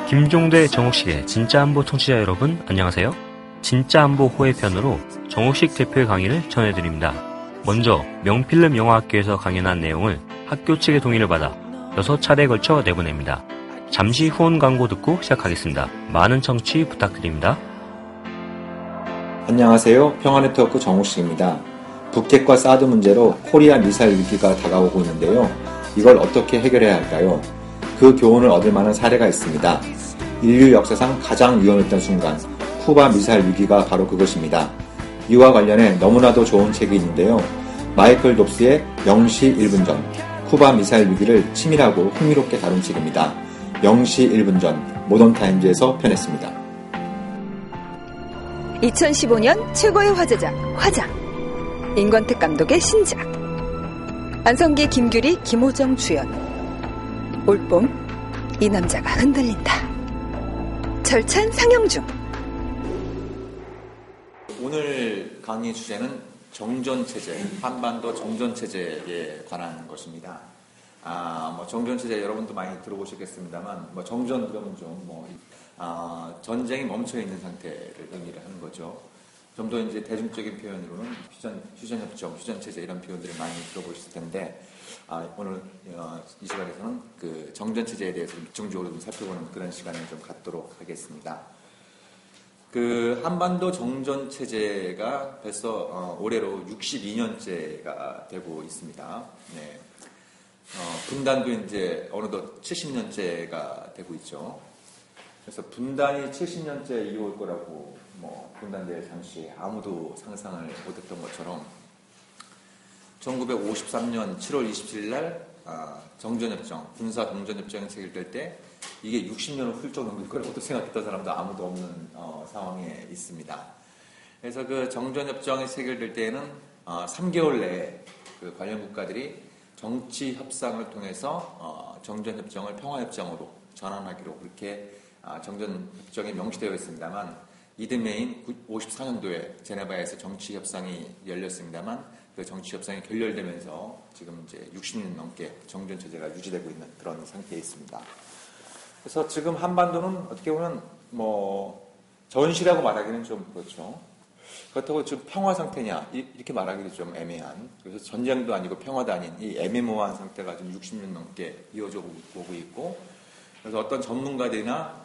김종대 정옥식의 진짜 안보 청취자 여러분 안녕하세요. 진짜 안보 호의 편으로 정옥식 대표의 강의를 전해드립니다. 먼저 명필름 영화학교에서 강연한 내용을 학교 측의 동의를 받아 6차례에 걸쳐 내보냅니다. 잠시 후원 광고 듣고 시작하겠습니다. 많은 청취 부탁드립니다. 안녕하세요. 평화네트워크 정옥식입니다. 북핵과 사드 문제로 코리아 미사일 위기가 다가오고 있는데요. 이걸 어떻게 해결해야 할까요? 그 교훈을 얻을 만한 사례가 있습니다. 인류 역사상 가장 위험했던 순간, 쿠바 미사일 위기가 바로 그것입니다. 이와 관련해 너무나도 좋은 책이 있는데요. 마이클 dobs의 0시 1분 전, 쿠바 미사일 위기를 치밀하고 흥미롭게 다룬 책입니다. 0시 1분 전, 모던타임즈에서 편했습니다. 2015년 최고의 화제작, 화장. 임권택 감독의 신작. 안성기, 김규리, 김호정 주연. 올봄, 이 남자가 흔들린다. 절찬 상영 중. 오늘 강의 주제는 정전체제, 한반도 정전체제에 관한 것입니다. 정전체제 여러분도 많이 들어보셨겠습니다만, 정전 그러면 전쟁이 멈춰 있는 상태를 의미를 하는 거죠. 좀 더 이제 대중적인 표현으로는 휴전협정, 휴전체제 이런 표현들을 많이 들어보셨을 텐데, 오늘 이 시간에서는 그 정전체제에 대해서 집중적으로 좀 살펴보는 그런 시간을 좀 갖도록 하겠습니다. 그 한반도 정전체제가 벌써 올해로 62년째가 되고 있습니다. 네. 분단도 이제 어느덧 70년째가 되고 있죠. 그래서 분단이 70년째 이어올 거라고 분단될 당시 아무도 상상을 못했던 것처럼 1953년 7월 27일 날 정전협정, 군사 정전협정이 체결될 때 이게 60년을 훌쩍 넘길 거라고 생각했던 사람도 아무도 없는 상황에 있습니다. 그래서 그 정전협정이 체결될 때에는 3개월 내에 그 관련 국가들이 정치 협상을 통해서 정전협정을 평화협정으로 전환하기로 그렇게 정전협정이 명시되어 있습니다만 이듬해인 54년도에 제네바에서 정치협상이 열렸습니다만 그 정치협상이 결렬되면서 지금 이제 60년 넘게 정전체제가 유지되고 있는 그런 상태에 있습니다. 그래서 지금 한반도는 어떻게 보면 전시라고 말하기는 좀 그렇죠. 그렇다고 지금 평화 상태냐 이렇게 말하기도 좀 애매한, 그래서 전쟁도 아니고 평화도 아닌 이 애매모호한 상태가 지금 60년 넘게 이어져 오고 있고, 그래서 어떤 전문가들이나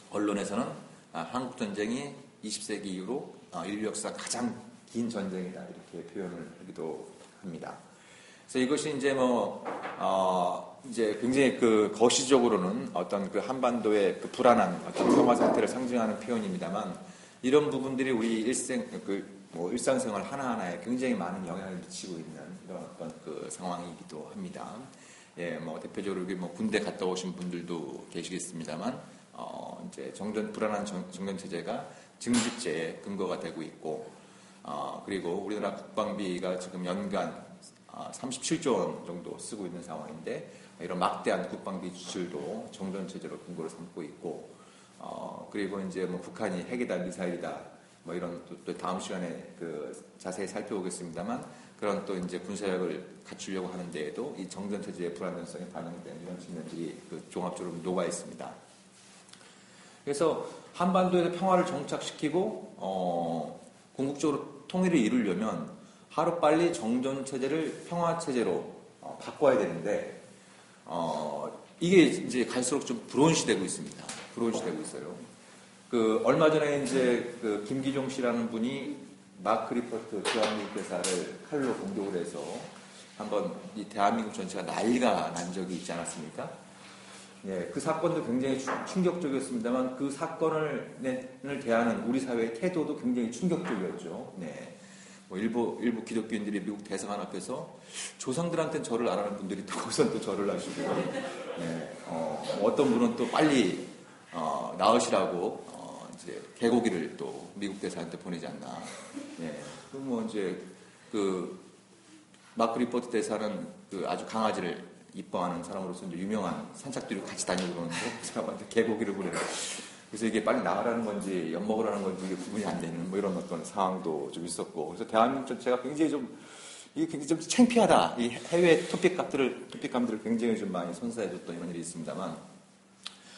언론에서는 한국전쟁이 20세기 이후로 인류 역사 가장 긴 전쟁이다 이렇게 표현을 하기도 합니다. 그래서 이것이 이제 이제 굉장히 그 거시적으로는 어떤 그 한반도의 그 불안한 어떤 평화 상태를 상징하는 표현입니다만, 이런 부분들이 우리 일상생활 하나하나에 굉장히 많은 영향을 미치고 있는 이런 어떤 그 상황이기도 합니다. 예, 대표적으로 여기 군대 갔다 오신 분들도 계시겠습니다만, 이제 불안한 정전체제가 징집제의 근거가 되고 있고, 그리고 우리나라 국방비가 지금 연간 37조 원 정도 쓰고 있는 상황인데, 이런 막대한 국방비 지출도 정전체제로 근거를 삼고 있고, 그리고 이제 북한이 핵이다, 미사일이다, 이런 또 다음 시간에 자세히 살펴보겠습니다만, 그런 또 이제 군사력을 갖추려고 하는 데에도 이 정전체제의 불안정성이 반영된 이런 측면들이 종합적으로 녹아 있습니다. 그래서 한반도에서 평화를 정착시키고 궁극적으로 통일을 이루려면 하루빨리 정전체제를 평화체제로 바꿔야 되는데, 이게 이제 갈수록 좀 불온시되고 있습니다. 불온시되고 있어요. 얼마 전에 이제 김기종 씨라는 분이 마크 리포트 대한민국 대사를 칼로 공격을 해서 한번 이 대한민국 전체가 난리가 난 적이 있지 않았습니까? 네, 그 사건도 굉장히 충격적이었습니다만 그 사건을 대하는 우리 사회의 태도도 굉장히 충격적이었죠. 네. 일부 기독교인들이 미국 대사관 앞에서 조상들한테는 절을 안 하는 분들이 또 거기서 또 절을 하시고, 네. 어떤 분은 또 빨리 나으시라고 이제 개고기를 또 미국 대사한테 보내지 않나. 네. 이제 마크 리포트 대사는 아주 강아지를 이뻐하는 사람으로서 이제 유명한 산책들을 같이 다니고 그러는데 그 사람한테 개고기를 보내는. 그래서 이게 빨리 나가라는 건지 엿먹으라는 건지 이게 구분이 안 되는 이런 어떤 상황도 좀 있었고, 그래서 대한민국 전체가 굉장히 좀 창피하다. 이 해외 토픽감들을 굉장히 좀 많이 선사해줬던 이런 일이 있습니다만,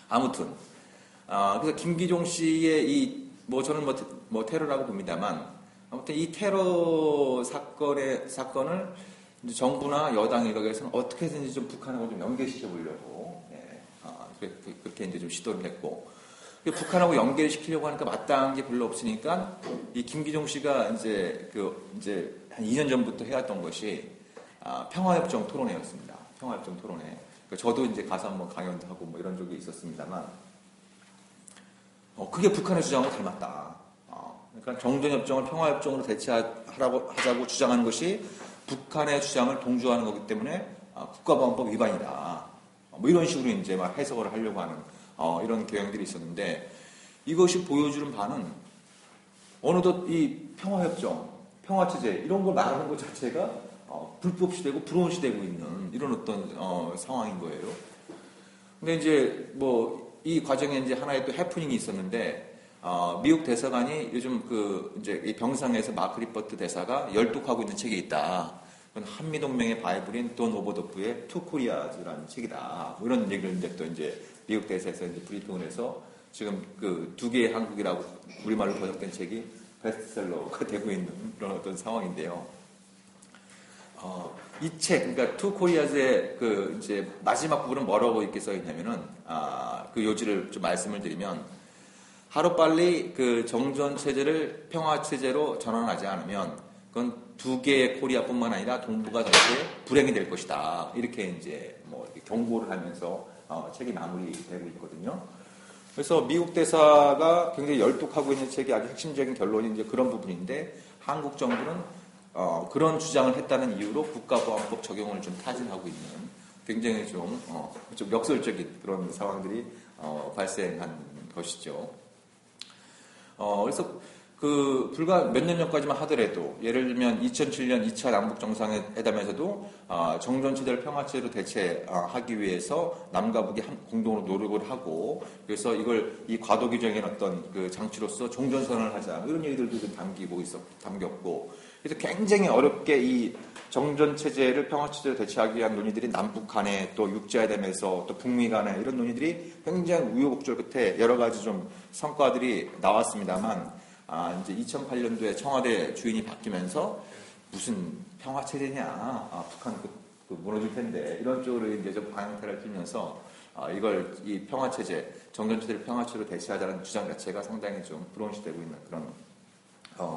아무튼 그래서 김기종 씨의 저는 테러라고 봅니다만, 아무튼 이 테러 사건을 이제 정부나 여당 일각에서는 어떻게 해서든지 좀 북한하고 좀 연계시켜 보려고, 그렇게 이제 좀 시도를 했고, 북한하고 연계시키려고 하니까 마땅한 게 별로 없으니까, 이 김기종 씨가 이제 한 2년 전부터 해왔던 것이, 평화협정 토론회였습니다. 평화협정 토론회. 저도 이제 가서 한번 강연도 하고 이런 적이 있었습니다만, 그게 북한의 주장하고 닮았다. 그러니까 정전협정을 평화협정으로 하자고 주장하는 것이 북한의 주장을 동조하는 거기 때문에 국가보안법 위반이다. 이런 식으로 이제 막 해석을 하려고 하는 이런 경향들이 있었는데, 이것이 보여주는 바는 어느덧 이 평화협정, 평화체제 이런 걸 말하는 것 자체가 불법시되고 불온시되고 있는 이런 어떤 상황인 거예요. 근데 이제 이 과정에 이제 하나의 또 해프닝이 있었는데, 미국 대사관이 요즘 이제 이 병상에서 마크 리퍼트 대사가 열독하고 있는 책이 있다. 그건 한미동맹의 바이블인 돈 오버더프의 투 코리아즈라는 책이다. 이런 얘기를 이제 미국 대사에서 이제 브리핑을 해서 지금 두 개의 한국이라고 우리말로 번역된 책이 베스트셀러가 되고 있는 그런 어떤 상황인데요. 이 책, 그러니까 투 코리아즈의 이제 마지막 부분은 뭐라고 이렇게 써 있냐면은, 그 요지를 좀 말씀을 드리면, 하루빨리 정전 체제를 평화 체제로 전환하지 않으면, 그건 두 개의 코리아뿐만 아니라 동북아 전체에 불행이 될 것이다. 이렇게 이제 이렇게 경고를 하면서 책이 마무리되고 있거든요. 그래서 미국 대사가 굉장히 열독하고 있는 책의 아주 핵심적인 결론이 이제 그런 부분인데, 한국 정부는 그런 주장을 했다는 이유로 국가보안법 적용을 좀 타진하고 있는 굉장히 좀 역설적인 그런 상황들이 발생한 것이죠. 그래서 불과 몇 년 전까지만 하더라도, 예를 들면 2007년 2차 남북 정상회담에서도 정전체제를 평화체제로 대체하기 위해서 남과 북이 공동으로 노력을 하고, 그래서 이 과도기적인 어떤 장치로서 종전선언을 하자, 이런 얘기들도 좀 담겼고, 그래서 굉장히 어렵게 이 정전체제를 평화체제로 대체하기 위한 논의들이 남북 간에 또 육자회담에서 또 북미 간에 이런 논의들이 굉장히 우여곡절 끝에 여러 가지 좀 성과들이 나왔습니다만, 이제 2008년도에 청와대 주인이 바뀌면서 무슨 평화체제냐, 북한 무너질 텐데, 이런 쪽으로 이제 좀 방향타를 띄면서 이 평화체제, 정전체제를 평화체제로 대체하자는 주장 자체가 상당히 좀 불온시되고 있는 그런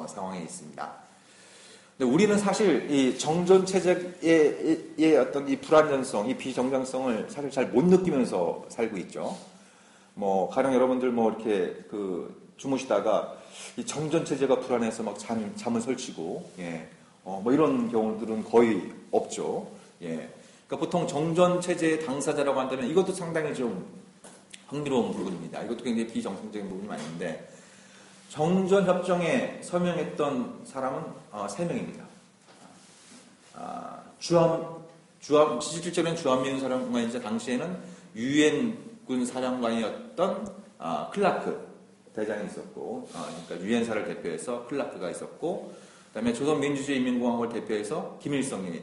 상황에 있습니다. 근데 우리는 사실 이 정전 체제의 어떤 이 불안전성, 이 비정당성을 사실 잘 못 느끼면서 살고 있죠. 가령 여러분들 이렇게 주무시다가 이 정전 체제가 불안해서 막 잠을 설치고, 이런 경우들은 거의 없죠. 그러니까 보통 정전 체제의 당사자라고 한다면 이것도 상당히 좀 흥미로운 부분입니다. 이것도 굉장히 비정상적인 부분이 많은데, 정전협정에 서명했던 사람은 3명입니다. 실질적인 주한미군 사령관이자 당시에는 유엔군 사령관이었던 클라크 대장이 있었고, 그러니까 유엔사를 대표해서 클라크가 있었고, 그다음에 조선민주주의인민공화국을 대표해서 김일성이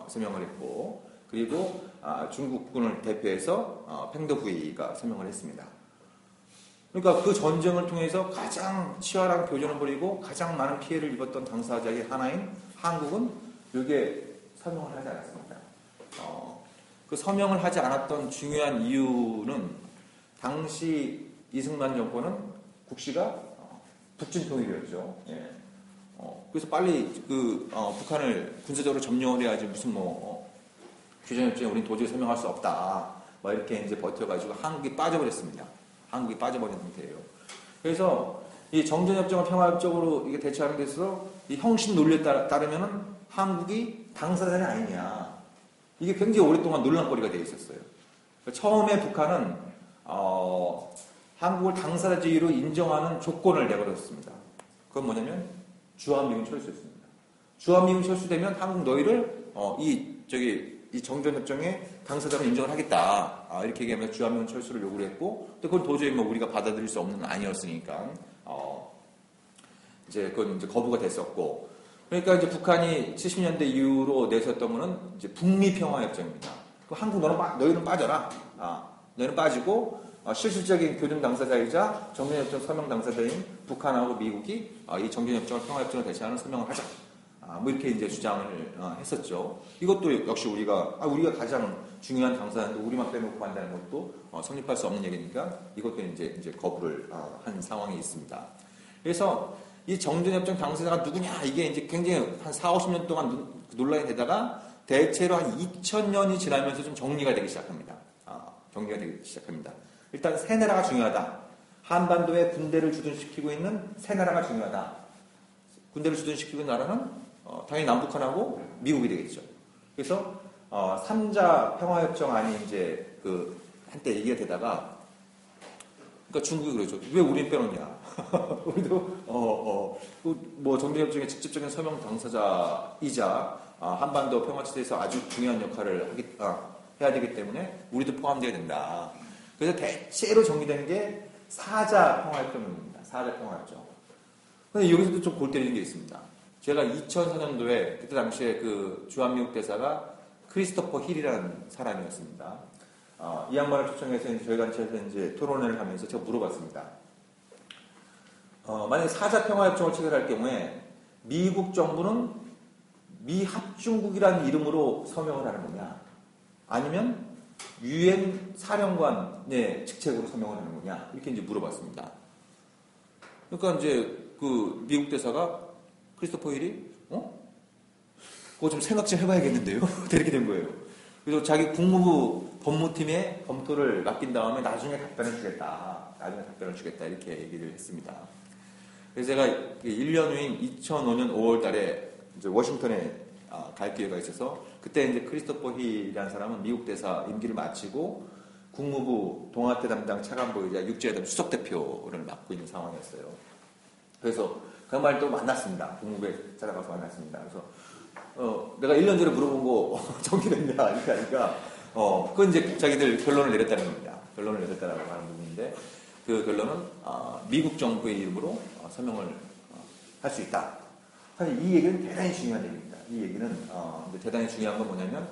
서명을 했고, 그리고 중국군을 대표해서 팽더후이가 서명을 했습니다. 그러니까 그 전쟁을 통해서 가장 치열한 교전을 벌이고 가장 많은 피해를 입었던 당사자의 하나인 한국은 여기에 서명을 하지 않았습니다. 그 서명을 하지 않았던 중요한 이유는, 당시 이승만 정권은 국시가 북진 통일이었죠. 그래서 빨리 북한을 군사적으로 점령을 해야지 무슨 규정협정에 우리는 도저히 서명할 수 없다. 이렇게 이제 버텨가지고 한국이 빠져버렸습니다. 한국이 빠져버린 상태예요. 그래서 이 정전협정을 평화협정으로 이게 대처하는 데 있어서 이 형식 논리에 따르면은 한국이 당사자는 아니냐. 이게 굉장히 오랫동안 논란거리가 되어 있었어요. 그러니까 처음에 북한은 한국을 당사자주의로 인정하는 조건을 내걸었습니다. 그건 뭐냐면 주한미군 철수였습니다. 주한미군 철수되면 한국 너희를 이 정전협정에 당사자로 인정을 하겠다. 이렇게 얘기하면서 주한미군 철수를 요구를 했고, 또 그건 도저히 우리가 받아들일 수 없는 아니었으니까, 그건 이제 거부가 됐었고, 그러니까 이제 북한이 70년대 이후로 내세웠던 거는 이제 북미 평화협정입니다. 한국 너희는 빠져라. 너희는 빠지고 실질적인 교전 당사자이자 정전협정 서명 당사자인 북한하고 미국이 이 정전협정을 평화협정을 대체하는 서명을 하자. 뭐 이렇게 이제 주장을 했었죠. 이것도 역시 우리가 가장 중요한 당사자인데 우리만 빼놓고 한다는 것도 성립할 수 없는 얘기니까 이것도 이제 거부를 한 상황이 있습니다. 그래서 이 정전협정 당사자가 누구냐 이게 이제 굉장히 한 4, 50년 동안 논란이 되다가 대체로 한 2000년이 지나면서 좀 정리가 되기 시작합니다. 정리가 되기 시작합니다. 일단 세 나라가 중요하다. 한반도에 군대를 주둔시키고 있는 세 나라가 중요하다. 군대를 주둔시키고 있는 나라는 당연히 남북한하고 미국이 되겠죠. 그래서 3자 평화협정안이 이제 한때 얘기가 되다가 그러니까 중국이 그러죠. 왜 우린 빼놓냐? 우리도 뭐 정전협정의 직접적인 서명 당사자이자 한반도 평화체제에서 아주 중요한 역할을 해야 되기 때문에 우리도 포함되어야 된다. 그래서 대체로 정리되는 게 4자 평화협정입니다. 4자 평화협정. 근데 여기서도 좀 골 때리는 게 있습니다. 제가 2004년도에 그때 당시에 주한미국 대사가 크리스토퍼 힐이라는 사람이었습니다. 이 양반을 초청해서 저희 단체에서 이제 토론회를 하면서 제가 물어봤습니다. 만약에 4자 평화협정을 체결할 경우에 미국 정부는 미합중국이라는 이름으로 서명을 하는 거냐? 아니면 유엔 사령관의 직책으로 서명을 하는 거냐? 이렇게 이제 물어봤습니다. 그러니까 이제 미국 대사가 크리스토퍼 힐이 그거 좀 생각 좀 해봐야겠는데요. 이렇게 된 거예요. 그래서 자기 국무부 법무팀에 검토를 맡긴 다음에 나중에 답변을 주겠다. 이렇게 얘기를 했습니다. 그래서 제가 1년 후인 2005년 5월 달에 이제 워싱턴에 갈 기회가 있어서 그때 이제 크리스토퍼 힐이라는 사람은 미국 대사 임기를 마치고 국무부 동아태 담당 차관보이자 육지회담 수석대표를 맡고 있는 상황이었어요. 그래서 그 양반을 또 만났습니다. 국무부에 찾아가서 만났습니다. 그래서 내가 1년 전에 물어본 거 정리됐냐 이렇게 하니까 그건 이제 자기들 결론을 내렸다는 겁니다. 결론을 내렸다라고 하는 부분인데 그 결론은 미국 정부의 이름으로 서명을 할 수 있다. 사실 이 얘기는 대단히 중요한 얘기입니다. 이 얘기는 대단히 중요한 건 뭐냐면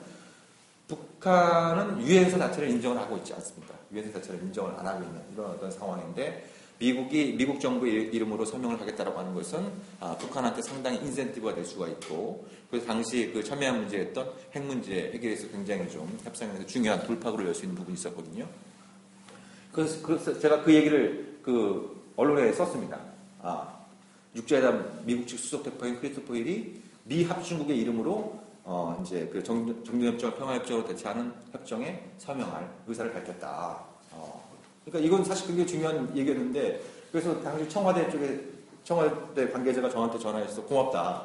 북한은 유엔서 자체를 인정을 하고 있지 않습니다. 유엔서 자체를 인정을 안 하고 있는 이런 어떤 상황인데 미국 정부의 이름으로 서명을 하겠다라고 하는 것은 북한한테 상당히 인센티브가 될 수가 있고 그래서 당시 첨예한 문제였던 핵 문제 해결에서 굉장히 좀 협상에서 중요한 돌파구를 열 수 있는 부분이 있었거든요. 그래서 제가 그 얘기를 언론에 썼습니다. 육자회담 미국 측 수석 대표인 크리스토퍼 힐이 미합중국의 이름으로 이제 정전협정을 평화협정으로 대체하는 협정에 서명할 의사를 밝혔다. 그러니까 이건 사실 굉장히 중요한 얘기였는데 그래서 당시 청와대 관계자가 저한테 전화해서 고맙다.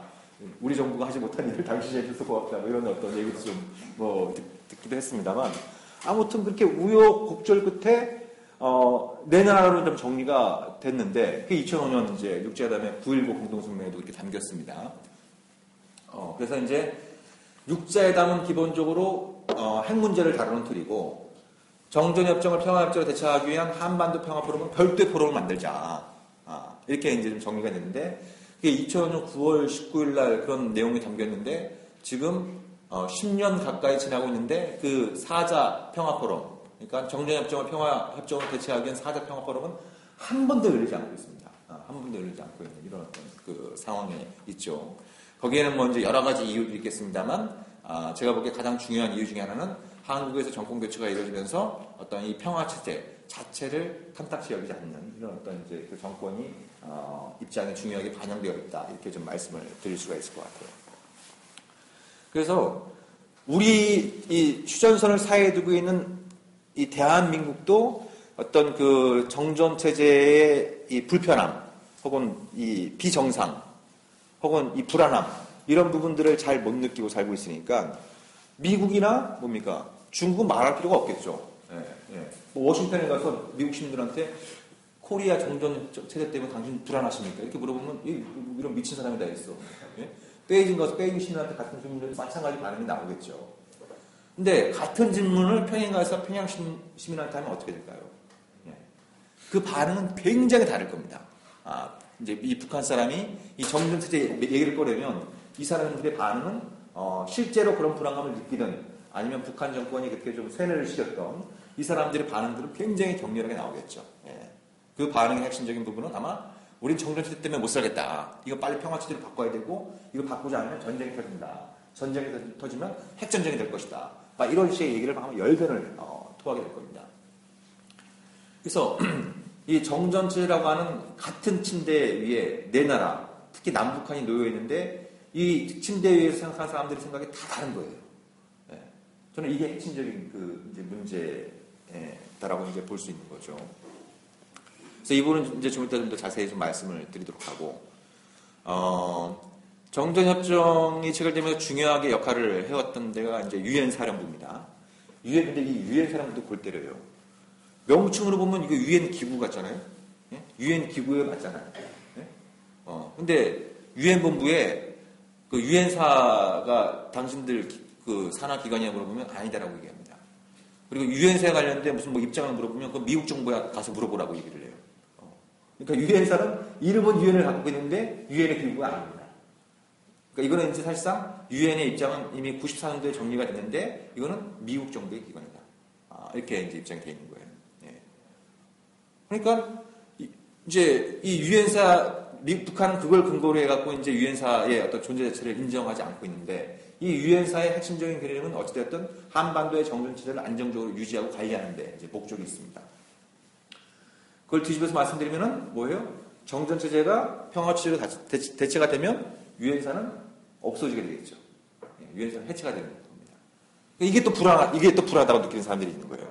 우리 정부가 하지 못한 일을 당신이 해줘서 고맙다. 뭐 이런 어떤 얘기도 좀 듣기도 했습니다만 아무튼 그렇게 우여곡절 끝에 내 나라로 좀 정리가 됐는데 그 2005년 이제 육자회담의 9.19 공동성명에도 이렇게 담겼습니다. 그래서 이제 육자회담은 기본적으로 핵 문제를 다루는 틀이고 정전협정을 평화협정으로 대체하기 위한 한반도 평화포럼은 별도의 포럼을 만들자. 이렇게 이제 좀 정리가 됐는데, 그게 2005년 9월 19일 날 그런 내용이 담겼는데, 지금 10년 가까이 지나고 있는데, 그 4자 평화포럼, 그러니까 정전협정을 평화협정으로 대체하기 위한 4자 평화포럼은 한 번도 열리지 않고 있습니다. 한 번도 열리지 않고 있는 이런 어떤 상황이 있죠. 거기에는 뭐 이제 여러 가지 이유들이 있겠습니다만, 제가 보기에 가장 중요한 이유 중에 하나는 한국에서 정권 교체가 이루어지면서 어떤 이 평화 체제 자체를 탐탁시 여기지 않는 이런 어떤 이제 그 정권이 입장이 중요하게 반영되어 있다 이렇게 좀 말씀을 드릴 수가 있을 것 같아요. 그래서 우리 이 휴전선을 사이에 두고 있는 이 대한민국도 어떤 그 정전 체제의 이 불편함 혹은 이 비정상 혹은 이 불안함 이런 부분들을 잘 못 느끼고 살고 있으니까 미국이나 뭡니까 중국은 말할 필요가 없겠죠. 뭐 워싱턴에 가서 미국 시민들한테 코리아 정전 체제 때문에 당신 불안하십니까? 이렇게 물어보면 이런 미친 사람이 다 있어. 베이징 가서 베이징 시민한테 같은 질문을 마찬가지 반응이 나오겠죠. 근데 같은 질문을 평양 가서 평양 시민한테 하면 어떻게 될까요? 그 반응은 굉장히 다를 겁니다. 이제 이 북한 사람이 이 정전 체제 얘기를 꺼내면 이 사람들의 반응은 실제로 그런 불안감을 느끼든 아니면 북한 정권이 그렇게 좀 세뇌를 시켰던 이 사람들의 반응들은 굉장히 격렬하게 나오겠죠. 예. 그 반응의 핵심적인 부분은 아마 우린 정전체제 때문에 못 살겠다. 이거 빨리 평화체제로 바꿔야 되고 이거 바꾸지 않으면 전쟁이 터진다. 전쟁이 터지면 핵전쟁이 될 것이다. 막 이런 식의 얘기를 아마 열변을 토하게 될 겁니다. 그래서 이 정전체제라고 하는 같은 침대 위에 네 나라, 특히 남북한이 놓여 있는데 이 침대 위에서 생각하는 사람들의 생각이 다 다른 거예요. 예. 저는 이게 핵심적인 그 이제 문제다라고 이제 볼 수 있는 거죠. 그래서 이 부분은 이제 좀 이따 좀 더 자세히 좀 말씀을 드리도록 하고, 정전협정이 체결되면서 중요하게 역할을 해왔던 데가 이제 유엔 사령부입니다. 근데 이 유엔 사령부도 골 때려요. 명칭으로 보면 이거 유엔 기구 같잖아요. 유엔 기구에 맞잖아요. 근데 유엔 본부에 그 유엔사가 당신들 그 산하 기관이냐 물어보면 아니다라고 얘기합니다. 그리고 유엔사에 관련된 무슨 뭐 입장을 물어보면 그 미국 정부에 가서 물어보라고 얘기를 해요. 그러니까 유엔사는 이름은 유엔을 갖고 있는데 유엔의 기구가 아닙니다. 그러니까 이거는 이제 사실상 유엔의 입장은 이미 94년도에 정리가 됐는데 이거는 미국 정부의 기관이다. 이렇게 이제 입장이 돼 있는 거예요. 예. 그러니까 이제 이 유엔사 북한은 그걸 근거로 해갖고 이제 유엔사의 어떤 존재 자체를 인정하지 않고 있는데 이 유엔사의 핵심적인 개념은 어찌됐든 한반도의 정전체제를 안정적으로 유지하고 관리하는데 이제 목적이 있습니다. 그걸 뒤집어서 말씀드리면은 뭐예요? 정전체제가 평화체제로 대체가 되면 유엔사는 없어지게 되겠죠. 유엔사는 해체가 되는 겁니다. 이게 또 불안하다고 느끼는 사람들이 있는 거예요.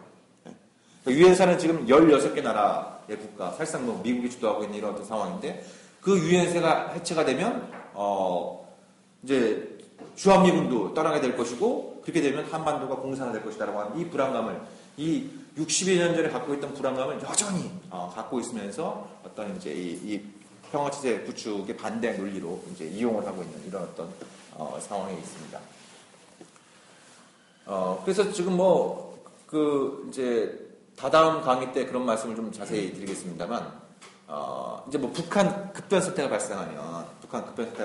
그러니까 유엔사는 지금 16개 나라의 국가, 사실상 뭐 미국이 주도하고 있는 이런 어떤 상황인데 그 유엔사가 해체가 되면 이제 주한미군도 떠나게 될 것이고 그렇게 되면 한반도가 공산화될 것이다라고 하는 이 불안감을 이 60여 년 전에 갖고 있던 불안감을 여전히 갖고 있으면서 어떤 이제 이 평화체제 구축의 반대 논리로 이제 이용을 하고 있는 이런 어떤 상황에 있습니다. 그래서 지금 이제 다다음 강의 때 그런 말씀을 좀 자세히 드리겠습니다만 이제 뭐 북한 급변 사태가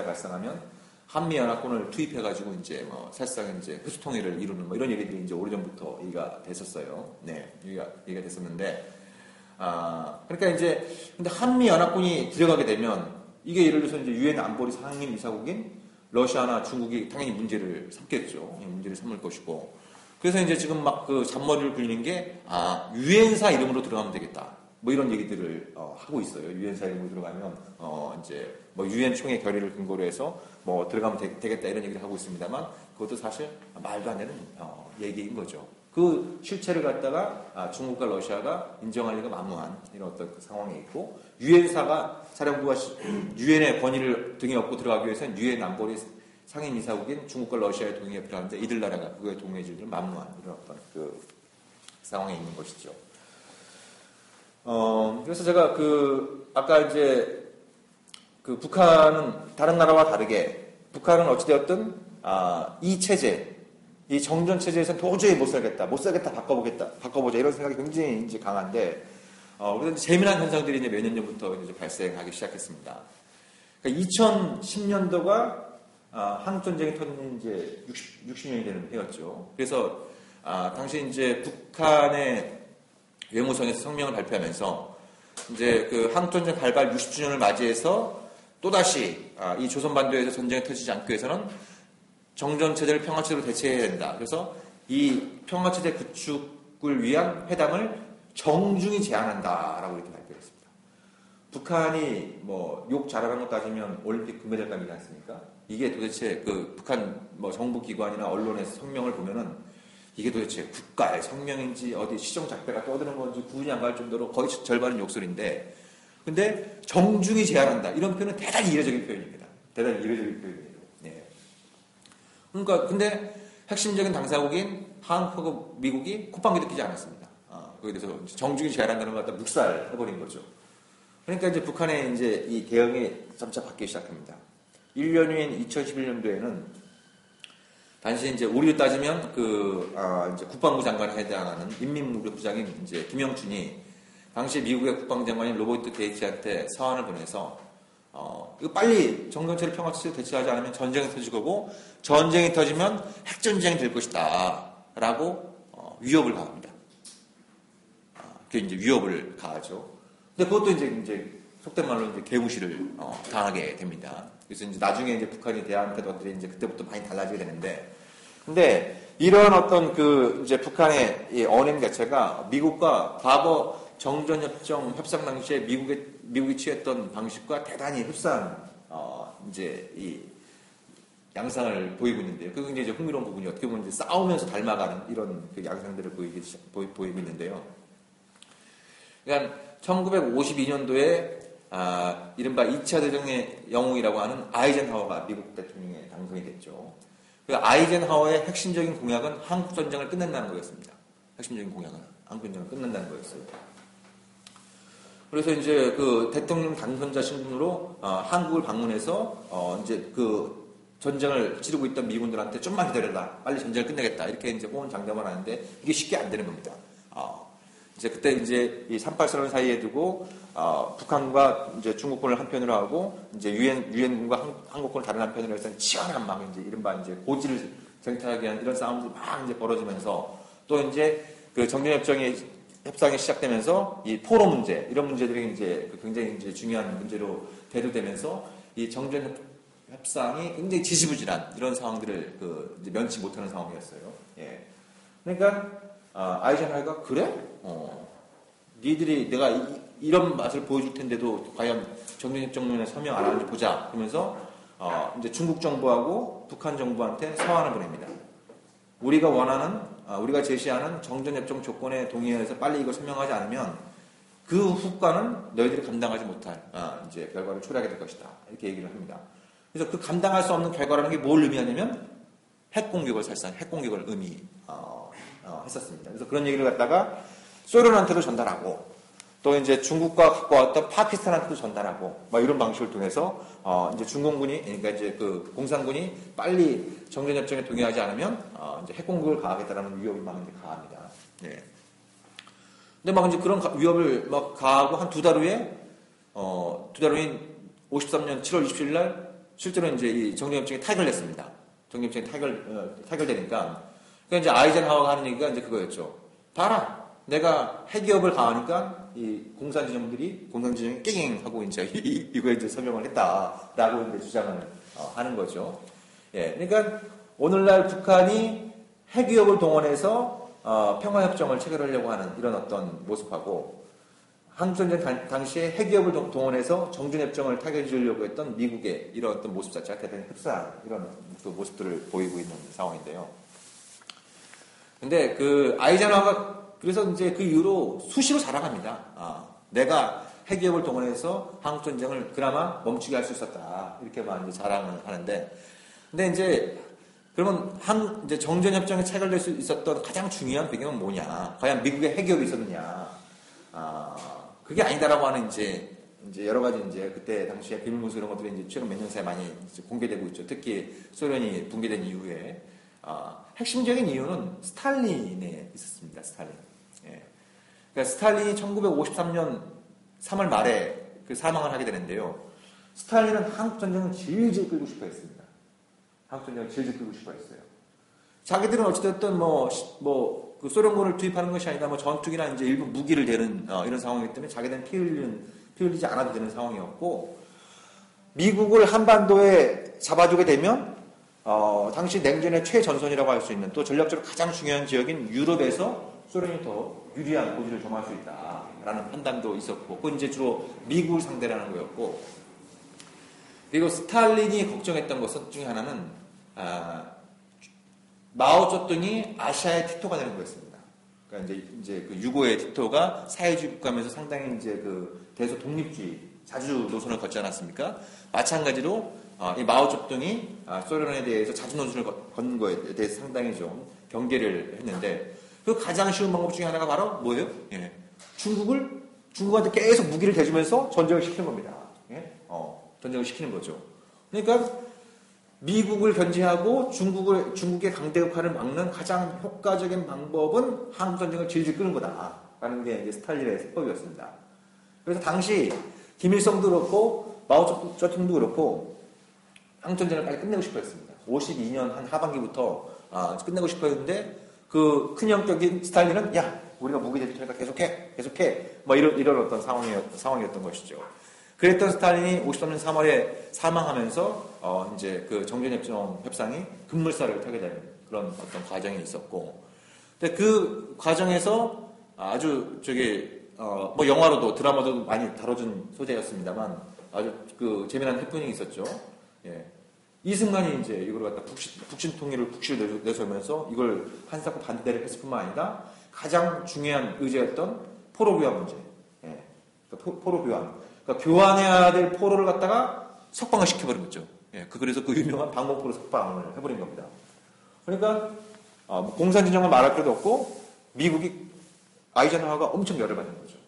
발생하면 한미 연합군을 투입해가지고 이제 뭐 사실상 이제 회수 통일을 이루는 뭐 이런 얘기들이 이제 오래전부터 얘기가 됐었어요. 네, 얘기가 됐었는데, 그러니까 이제 근데 한미 연합군이 들어가게 되면 이게 예를 들어서 이제 유엔 안보리 상임 이사국인 러시아나 중국이 당연히 문제를 삼겠죠. 문제를 삼을 것이고, 그래서 이제 지금 막 그 잔머리를 굴리는 게 유엔사 이름으로 들어가면 되겠다. 뭐 이런 얘기들을 하고 있어요. 유엔사 이름으로 들어가면 이제 뭐 유엔 총회 결의를 근거로 해서 뭐 들어가면 되겠다 이런 얘기를 하고 있습니다만 그것도 사실 말도 안 되는 얘기인 거죠. 그 실체를 갖다가 중국과 러시아가 인정할 리가 만무한 이런 어떤 그 상황에 있고 유엔사가 사령부가 유엔의 권위를 등에 업고 들어가기 위해서는 유엔 안보리 상임 이사국인 중국과 러시아의 동의가 필요한데 이들 나라가 그거에 동의해 주기를 만무한 이런 어떤 그 상황에 있는 것이죠. 그래서 제가 아까 이제 북한은 다른 나라와 다르게 북한은 어찌되었든 이 체제, 이 정전 체제에서는 도저히 못 살겠다, 바꿔보자 이런 생각이 굉장히 이제 강한데 그래서 재미난 현상들이 이제 몇 년 전부터 이제 발생하기 시작했습니다. 그러니까 2010년도가 한국 전쟁이 터진 이제 60년이 되는 해였죠. 그래서 당시 이제 북한의 외무성에서 성명을 발표하면서 이제 그 한국전쟁 발발 60주년을 맞이해서 또다시 이 조선반도에서 전쟁이 터지지 않기 위해서는 정전체제를 평화체제로 대체해야 된다. 그래서 이 평화체제 구축을 위한 회담을 정중히 제안한다라고 이렇게 발표했습니다. 북한이 뭐 욕 잘하는 것 따지면 올림픽 금메달감이지 않습니까? 이게 도대체 그 북한 뭐 정부기관이나 언론에서 성명을 보면은 이게 도대체 국가의 성명인지 어디 시정작배가 떠드는 건지 구분이 안 갈 정도로 거의 절반은 욕설인데 근데 정중히 제안한다. 이런 표현은 대단히 이례적인 표현입니다. 표현이에요. 네. 그러니까 근데 핵심적인 당사국인 한국하고 미국이 콧방귀도 끼지 않았습니다. 거기에 대해서 정중히 제안한다는 걸 갖다 묵살해버린 거죠. 그러니까 이제 북한의 이제 이 대응이 점차 바뀌기 시작합니다. 1년 후인 2011년도에는 단지 이제 우리로 따지면 이제 국방부 장관에 해당하는 인민무력부장인 이제 김영춘이 당시 미국의 국방부 장관인 로버트 게이츠한테 서한을 보내서 이거 빨리 정전체를 평화체제로 대체하지 않으면 전쟁이 터질 거고 전쟁이 터지면 핵전쟁이 될 것이다라고 위협을 가합니다. 이제 위협을 가하죠. 근데 그것도 이제 속된 말로 이제 개무시를 당하게 됩니다. 그래서 이제 나중에 이제 북한이 대한 태도들이 이제 그때부터 많이 달라지게 되는데, 근데 이런 어떤 이제 북한의 이 언행 자체가 미국과 과거 정전협정 협상 당시에 미국이 취했던 방식과 대단히 흡사한 이제 이 양상을 보이고 있는데요. 그게 굉장히 이제 흥미로운 부분이 어떻게 보면 이제 싸우면서 닮아가는 이런 그 양상들을 보이고 있는데요. 그러니까 1952년도에 이른바 2차 대전의 영웅이라고 하는 아이젠하워가 미국 대통령에 당선이 됐죠. 그 아이젠하워의 핵심적인 공약은 한국 전쟁을 끝낸다는 거였습니다. 핵심적인 공약은 한국 전쟁을 끝낸다는 거였어요. 그래서 이제 그 대통령 당선자 신분으로 한국을 방문해서 이제 그 전쟁을 치르고 있던 미군들한테 좀만 기다려라, 빨리 전쟁을 끝내겠다, 이렇게 이제 호언장담을 하는데 이게 쉽게 안 되는 겁니다. 이제 그때 이제 이 38선언 사이에 두고 북한과 이제 중국군을 한편으로 하고 이제 유엔군과 한국군을 다른 한편으로 해서 치열한 막 이제 이른바 이제 고지를 쟁탈하게 한 이런 싸움들이 막 이제 벌어지면서 또 이제 그 협상이 시작되면서 이 포로 문제, 이런 문제들이 이제 굉장히 이제 중요한 문제로 대두되면서 이 정전 협상이 굉장히 지지부진한 이런 상황들을 이제 면치 못하는 상황이었어요. 예. 그러니까 아이젠하워가 그래? 니들이 내가 이런 맛을 보여줄 텐데도 과연 정전협정문에 서명 안 하는지 보자. 그러면서 이제 중국 정부하고 북한 정부한테 서한을 보냅니다. 우리가 제시하는 정전협정 조건에 동의해서 빨리 이걸 서명하지 않으면 그 후과는 너희들이 감당하지 못할 이제 결과를 초래하게 될 것이다. 이렇게 얘기를 합니다. 그래서 그 감당할 수 없는 결과라는 게 뭘 의미하냐면 핵공격을 의미했었습니다. 그래서 그런 얘기를 갖다가 소련한테도 전달하고 또 이제 중국과 갖고 왔던 파키스탄한테도 전달하고 막 이런 방식을 통해서 이제 중공군이, 그러니까 이제 그 공산군이 빨리 정전협정에 동의하지 않으면 이제 핵공격을 가하겠다라는 위협이 막 이제 가합니다. 예. 근데 막 이제 그런 위협을 막 가하고 한 두 달 후인 53년 7월 27일 날 실제로 이제 이 정전협정이 타결됐습니다. 정전협정이 타결되니까 그러니까 이제 아이젠하워가 하는 얘기가 이제 그거였죠. 봐라, 내가 핵위협을 가하니까 이 공산진영이 깽 하고 이제 이거에 이제 서명을 했다라고 이제 주장을 하는 거죠. 예, 그러니까 오늘날 북한이 핵위협을 동원해서 평화협정을 체결하려고 하는 이런 어떤 모습하고 한국전쟁 당시에 핵위협을 동원해서 정전협정을 타결해 주려고 했던 미국의 이런 어떤 모습 자체가 대단히 흡사한 이런 모습들을 보이고 있는 상황인데요. 근데 그 아이젠하워가 그래서 이제 그 이후로 수시로 자랑합니다. 내가 핵위협을 동원해서 한국전쟁을 그나마 멈추게 할 수 있었다. 이렇게만 이제 자랑을 하는데. 근데 이제, 그러면 이제 정전협정에 체결될 수 있었던 가장 중요한 배경은 뭐냐. 과연 미국의 핵위협이 있었느냐. 그게 아니다라고 하는 이제 여러 가지 이제 그때 당시에 비밀문서 이런 것들이 이제 최근 몇 년 사이에 많이 공개되고 있죠. 특히 소련이 붕괴된 이후에. 핵심적인 이유는 스탈린에 있었습니다. 스탈린. 예. 그러니까 스탈린이 1953년 3월 말에 그 사망을 하게 되는데요. 스탈린은 한국전쟁을 질질 끌고 싶어 했습니다. 한국전쟁을 질질 끌고 싶어 했어요. 자기들은 어찌됐든 그 소련군을 투입하는 것이 아니라 전투기나 이제 일부 무기를 대는 이런 상황이기 때문에 자기들은 피 흘리지 않아도 되는 상황이었고, 미국을 한반도에 잡아주게 되면 당시 냉전의 최전선이라고 할 수 있는 또 전략적으로 가장 중요한 지역인 유럽에서 소련이 더 유리한 고지를 점할 수 있다라는 판단도 있었고, 그건 이제 주로 미국을 상대라는 거였고, 그리고 스탈린이 걱정했던 것 중에 하나는 마오쩌둥이 아시아의 티토가 되는 거였습니다. 그러니까 이제 그 유고의 티토가 사회주의 국가면서 상당히 이제 그 대소 독립주의 자주 노선을 걷지 않았습니까? 마찬가지로 이 마오쩌둥이 소련에 대해서 자주 노선을 걷는 거에 대해서 상당히 좀 경계를 했는데, 그 가장 쉬운 방법 중에 하나가 바로 뭐예요? 예. 중국한테 계속 무기를 대주면서 전쟁을 시키는 겁니다. 예? 전쟁을 시키는 거죠. 그러니까 미국을 견제하고 중국의 강대국화를 막는 가장 효과적인 방법은 한국 전쟁을 질질 끄는 거다라는 게 이제 스탈린의 세법이었습니다. 그래서 당시 김일성도 그렇고 마오쩌둥도 그렇고 한국 전쟁을 빨리 끝내고 싶어했습니다. 52년 한 하반기부터 끝내고 싶어했는데 그 큰 형격인 스탈린은 야, 우리가 무기 대표니까 계속해. 뭐 이런 어떤 상황이었던 것이죠. 그랬던 스탈린이 53년 3월에 사망하면서 이제 그 정전협정 협상이 급물살을 타게 되는 그런 어떤 과정이 있었고, 근데 그 과정에서 아주 뭐 영화로도 드라마도 많이 다뤄진 소재였습니다만 아주 그 재미난 해프닝이 있었죠. 예. 이승만이 이제 이걸 갖다 북신 통일을 국시를 내세우면서 이걸 한사코 반대를 했을 뿐만 아니라 가장 중요한 의제였던 포로 교환 문제. 예. 그러니까 포로 교환. 그러니까 교환해야 될 포로를 갖다가 석방을 시켜버린 거죠. 예. 그래서 그 유명한 방공포로 석방을 해버린 겁니다. 그러니까 공산진영을 말할 필요도 없고 미국이 아이젠하워가 엄청 열을 받는 거죠.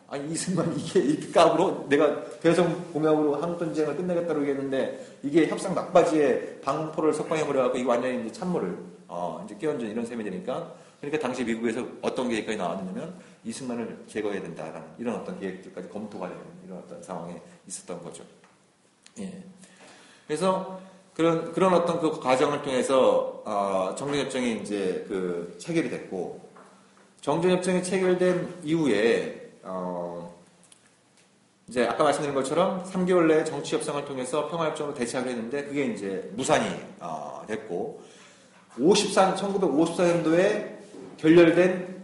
아니 이승만 이게 이렇게 깝으로 내가 대성 공약으로 한국전쟁을 끝내겠다고 얘기했는데 이게 협상 막바지에 방포를 석방해버려갖고 이거 완전히 이제 찬물을 이제 끼얹은 이런 셈이 되니까 그러니까 당시 미국에서 어떤 계획까지 나왔느냐면 이승만을 제거해야 된다라는 이런 어떤 계획들까지 검토가 되는 이런 어떤 상황에 있었던 거죠. 예. 그래서 그런 어떤 그 과정을 통해서 정전협정이 이제 그 체결이 됐고 정전협정이 체결된 이후에 이제 아까 말씀드린 것처럼 3개월 내에 정치 협상을 통해서 평화협정으로 대체하기로 했는데 그게 이제 무산이 됐고 1954년도에 결렬된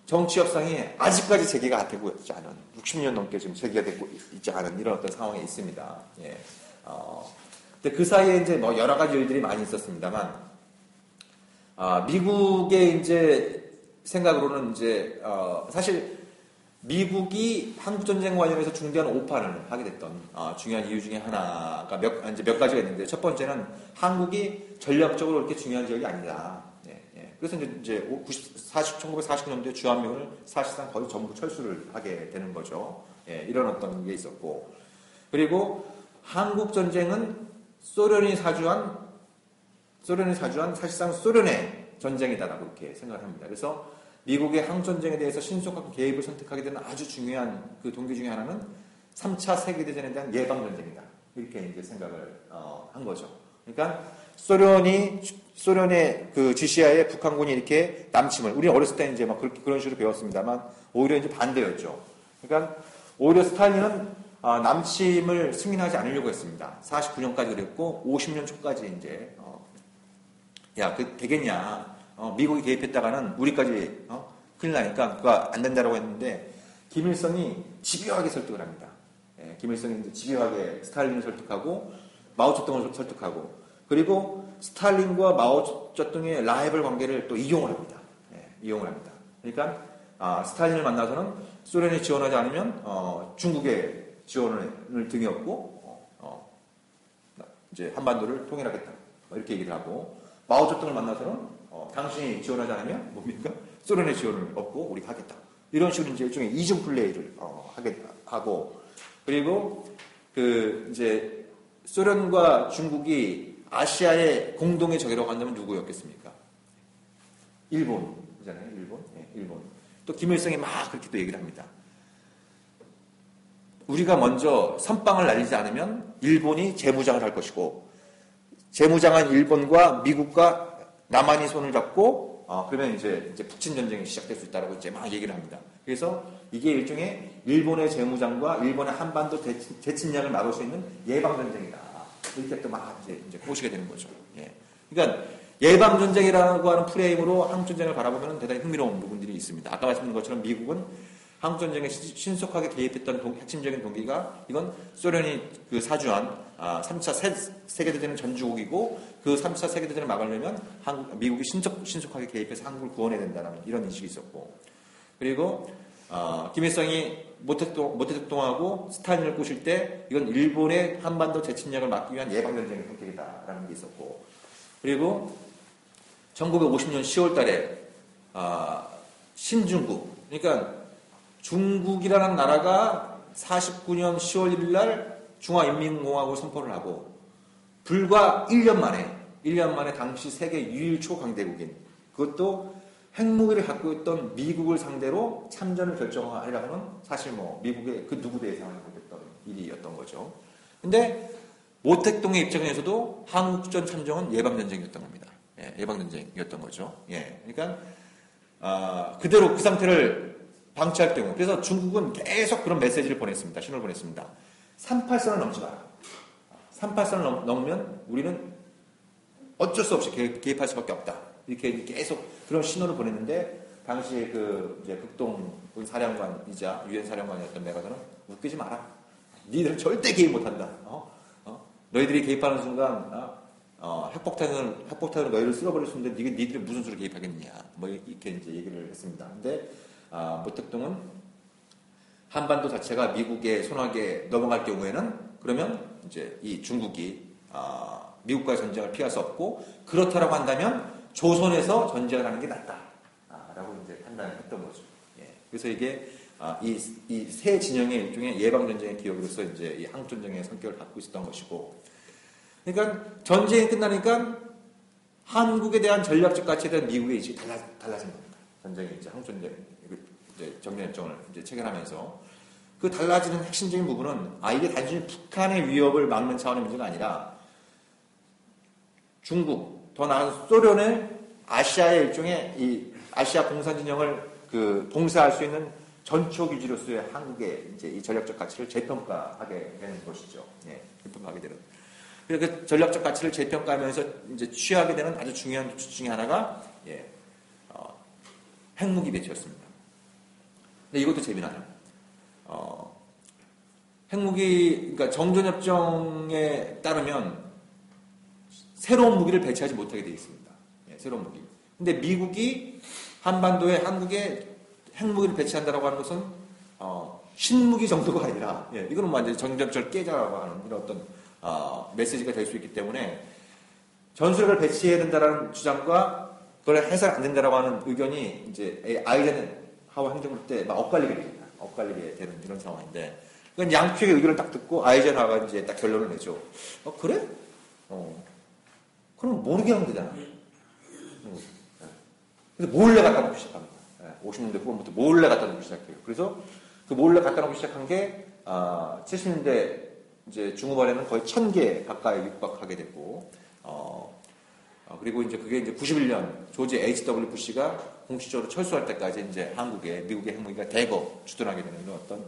정치 협상이 아직까지 재개가 되고 있지 않은 60년 넘게 지금 재개가 되고 있지 않은 이런 어떤 상황에 있습니다. 예. 근데 그 사이에 이제 뭐 여러 가지 일들이 많이 있었습니다만 미국의 이제 생각으로는 이제 사실 미국이 한국전쟁과 관련해서 중대한 오판을 하게 됐던 중요한 이유 중에 하나가 몇 가지가 있는데 첫 번째는 한국이 전략적으로 그렇게 중요한 지역이 아니다. 예. 그래서 이제 1949년도에 주한미군을 사실상 거의 전부 철수를 하게 되는 거죠. 예, 이런 어떤 게 있었고 그리고 한국전쟁은 소련이 사주한 사실상 소련의 전쟁이다라고 이렇게 생각을 합니다. 그래서 미국의 한국전쟁에 대해서 신속한 개입을 선택하게 되는 아주 중요한 그 동기 중에 하나는 3차 세계대전에 대한 예방전쟁이다. 이렇게 이제 생각을 한 거죠. 그러니까 소련의 그 지시하에 북한군이 이렇게 남침을, 우리는 어렸을 때 이제 막 그런 식으로 배웠습니다만 오히려 이제 반대였죠. 그러니까 오히려 스탈린은 남침을 승인하지 않으려고 했습니다. 49년까지 그랬고 50년 초까지 이제 야, 그 되겠냐? 미국이 개입했다가는 우리까지 큰일 나니까 그거 안 된다라고 했는데 김일성이 집요하게 설득을 합니다. 예, 김일성이 이제 집요하게 스탈린을 설득하고 마오쩌둥을 설득하고 그리고 스탈린과 마오쩌둥의 라이벌 관계를 또 이용을 합니다. 예, 이용을 합니다. 그러니까 스탈린을 만나서는 소련이 지원하지 않으면 중국의 지원을 등에 업고 이제 한반도를 통일하겠다. 이렇게 얘기를 하고 마오쩌둥을 만나서는 당신이 지원하지 않으면 뭡니까? 소련의 지원을 얻고 우리가 하겠다. 이런 식으로 이제 일종의 이중 플레이를 하게 하고 그리고 그 이제 소련과 중국이 아시아의 공동의 적이라고 한다면 누구였겠습니까? 일본이잖아요. 일본. 네, 일본. 또 김일성이 막 그렇게 또 얘기를 합니다. 우리가 먼저 선빵을 날리지 않으면 일본이 재무장을 할 것이고 재무장한 일본과 미국과 남한이 손을 잡고 그러면 이제 북친 전쟁이 시작될 수 있다라고 이제 막 얘기를 합니다. 그래서 이게 일종의 일본의 재무장과 일본의 한반도 재침략을 막을 수 있는 예방 전쟁이다. 이렇게 또 막 이제 보시게 되는 거죠. 예. 그러니까 예방 전쟁이라고 하는 프레임으로 한국 전쟁을 바라보면 대단히 흥미로운 부분들이 있습니다. 아까 말씀드린 것처럼 미국은 한국 전쟁에 신속하게 개입했던 핵심적인 동기가 이건 소련이 그 사주한 3차 세계대전의 전주국이고 그 3차 세계대전을 막으려면 미국이 신속하게 개입해서 한국을 구원해야 된다는 이런 인식이 있었고 그리고 김일성이 모태특동하고 스탈린을 꼬실 때 이건 일본의 한반도 재침략을 막기 위한 예방전쟁의 선택이다라는 게 있었고 그리고 1950년 10월 달에 신중국 그러니까 중국이라는 나라가 49년 10월 1일 날 중화인민공화국을 선포를 하고 불과 1년 만에 당시 세계 유일 초강대국인 그것도 핵무기를 갖고 있던 미국을 상대로 참전을 결정하려고는 사실 뭐 미국의 그 누구도 예상하지 못했던 일이었던 거죠. 근데 모택동의 입장에서도 한국전 참정은 예방전쟁이었던 겁니다. 예, 예방전쟁이었던 거죠. 예, 그러니까 그대로 그 상태를 방치할 경우, 그래서 중국은 계속 그런 메시지를 보냈습니다. 신호를 보냈습니다. 38선을 넘지 마라. 38선을 넘으면 우리는 어쩔 수 없이 개입할 수밖에 없다. 이렇게 계속 그런 신호를 보냈는데, 당시에 이제 극동 사령관이자 유엔 사령관이었던 메가더는 웃기지 마라. 니들은 절대 개입 못한다. 너희들이 개입하는 순간, 핵폭탄으로 너희를 쓸어버릴 수 있는데, 니들이 무슨 수로 개입하겠느냐. 뭐, 이렇게 이제 얘기를 했습니다. 근데, 모택동은 한반도 자체가 미국의 손아귀에 넘어갈 경우에는, 그러면 이제 이 중국이, 미국과의 전쟁을 피할 수 없고, 그렇다라고 한다면, 조선에서 전쟁을 하는 게 낫다. 라고 이제 판단을 했던 거죠. 예. 그래서 이게, 이 세 진영의 일종의 예방전쟁의 기억으로서 이제 이 한국전쟁의 성격을 갖고 있었던 것이고, 그러니까 전쟁이 끝나니까 한국에 대한 전략적 가치에 대한 미국의 인식이 달라진 겁니다. 전쟁이 이제 한국전쟁, 정전협정을 이제 체결하면서 그 달라지는 핵심적인 부분은 이게 단순히 북한의 위협을 막는 차원의 문제가 아니라 중국, 더 나아가 소련의 아시아의 일종의 이 아시아 공산 진영을 봉쇄할 수 있는 전초 기지로서의 한국의 이제 이 전략적 가치를 재평가하게 되는 것이죠. 예, 재평가하게 되는. 그래서 그 전략적 가치를 재평가하면서 이제 취하게 되는 아주 중요한 주축 중에 하나가 핵무기 배치였습니다. 근데 이것도 재미나요. 핵무기, 그러니까 정전협정에 따르면 새로운 무기를 배치하지 못하게 되어 있습니다. 예, 새로운 무기. 근데 미국이 한반도에 한국에 핵무기를 배치한다라고 하는 것은 신무기 정도가 아니라, 예, 이거는 완전히 정전협정을 깨자라고 하는 이런 어떤 메시지가 될 수 있기 때문에 전술핵을 배치해야 된다라는 주장과 그걸 해서는 안 된다라고 하는 의견이 이제 아이젠하워 행정부 때 막 엇갈리게 됩니다. 엇갈리게 되는 이런 상황인데, 그건 양측의 의견을 딱 듣고 아이젠하워가 이제 딱 결론을 내죠. 그래? 그럼 모르게 하면 되잖아. 그래서 몰래 갖다 놓기 시작합니다. 50년대 후반부터 몰래 갖다 놓기 시작해요. 그래서 그 몰래 갖다 놓기 시작한 게 70년대 이제 중후반에는 거의 1000개 가까이 육박하게 됐고, 그리고 이제 그게 이제 91년 조지 H.W. 부시가 공식적으로 철수할 때까지 이제 한국에 미국의 핵무기가 대거 주둔하게 되는 이런 어떤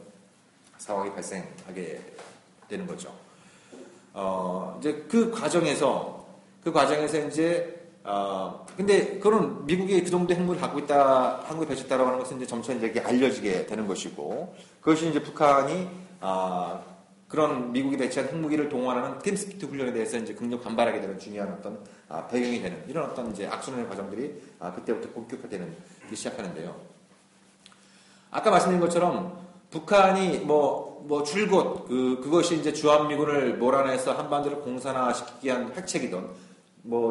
상황이 발생하게 되는 거죠. 이제 그 과정에서 이제 근데 그런 미국이 그 정도 핵무기를 갖고 있다, 한국에 배치했다라고 하는 것은 이제 점차 이제 알려지게 되는 것이고, 그것이 이제 북한이 그런 미국이 배치한 핵무기를 동원하는 팀스피트 훈련에 대해서 이제 극력 반발하게 되는 중요한 어떤 배경이 되는 이런 어떤 이제 악순환의 과정들이 그때부터 본격화되는 시작하는데요. 아까 말씀드린 것처럼 북한이 뭐 줄곧 그것이 이제 주한미군을 몰아내서 한반도를 공산화시키기 위한 핵책이던,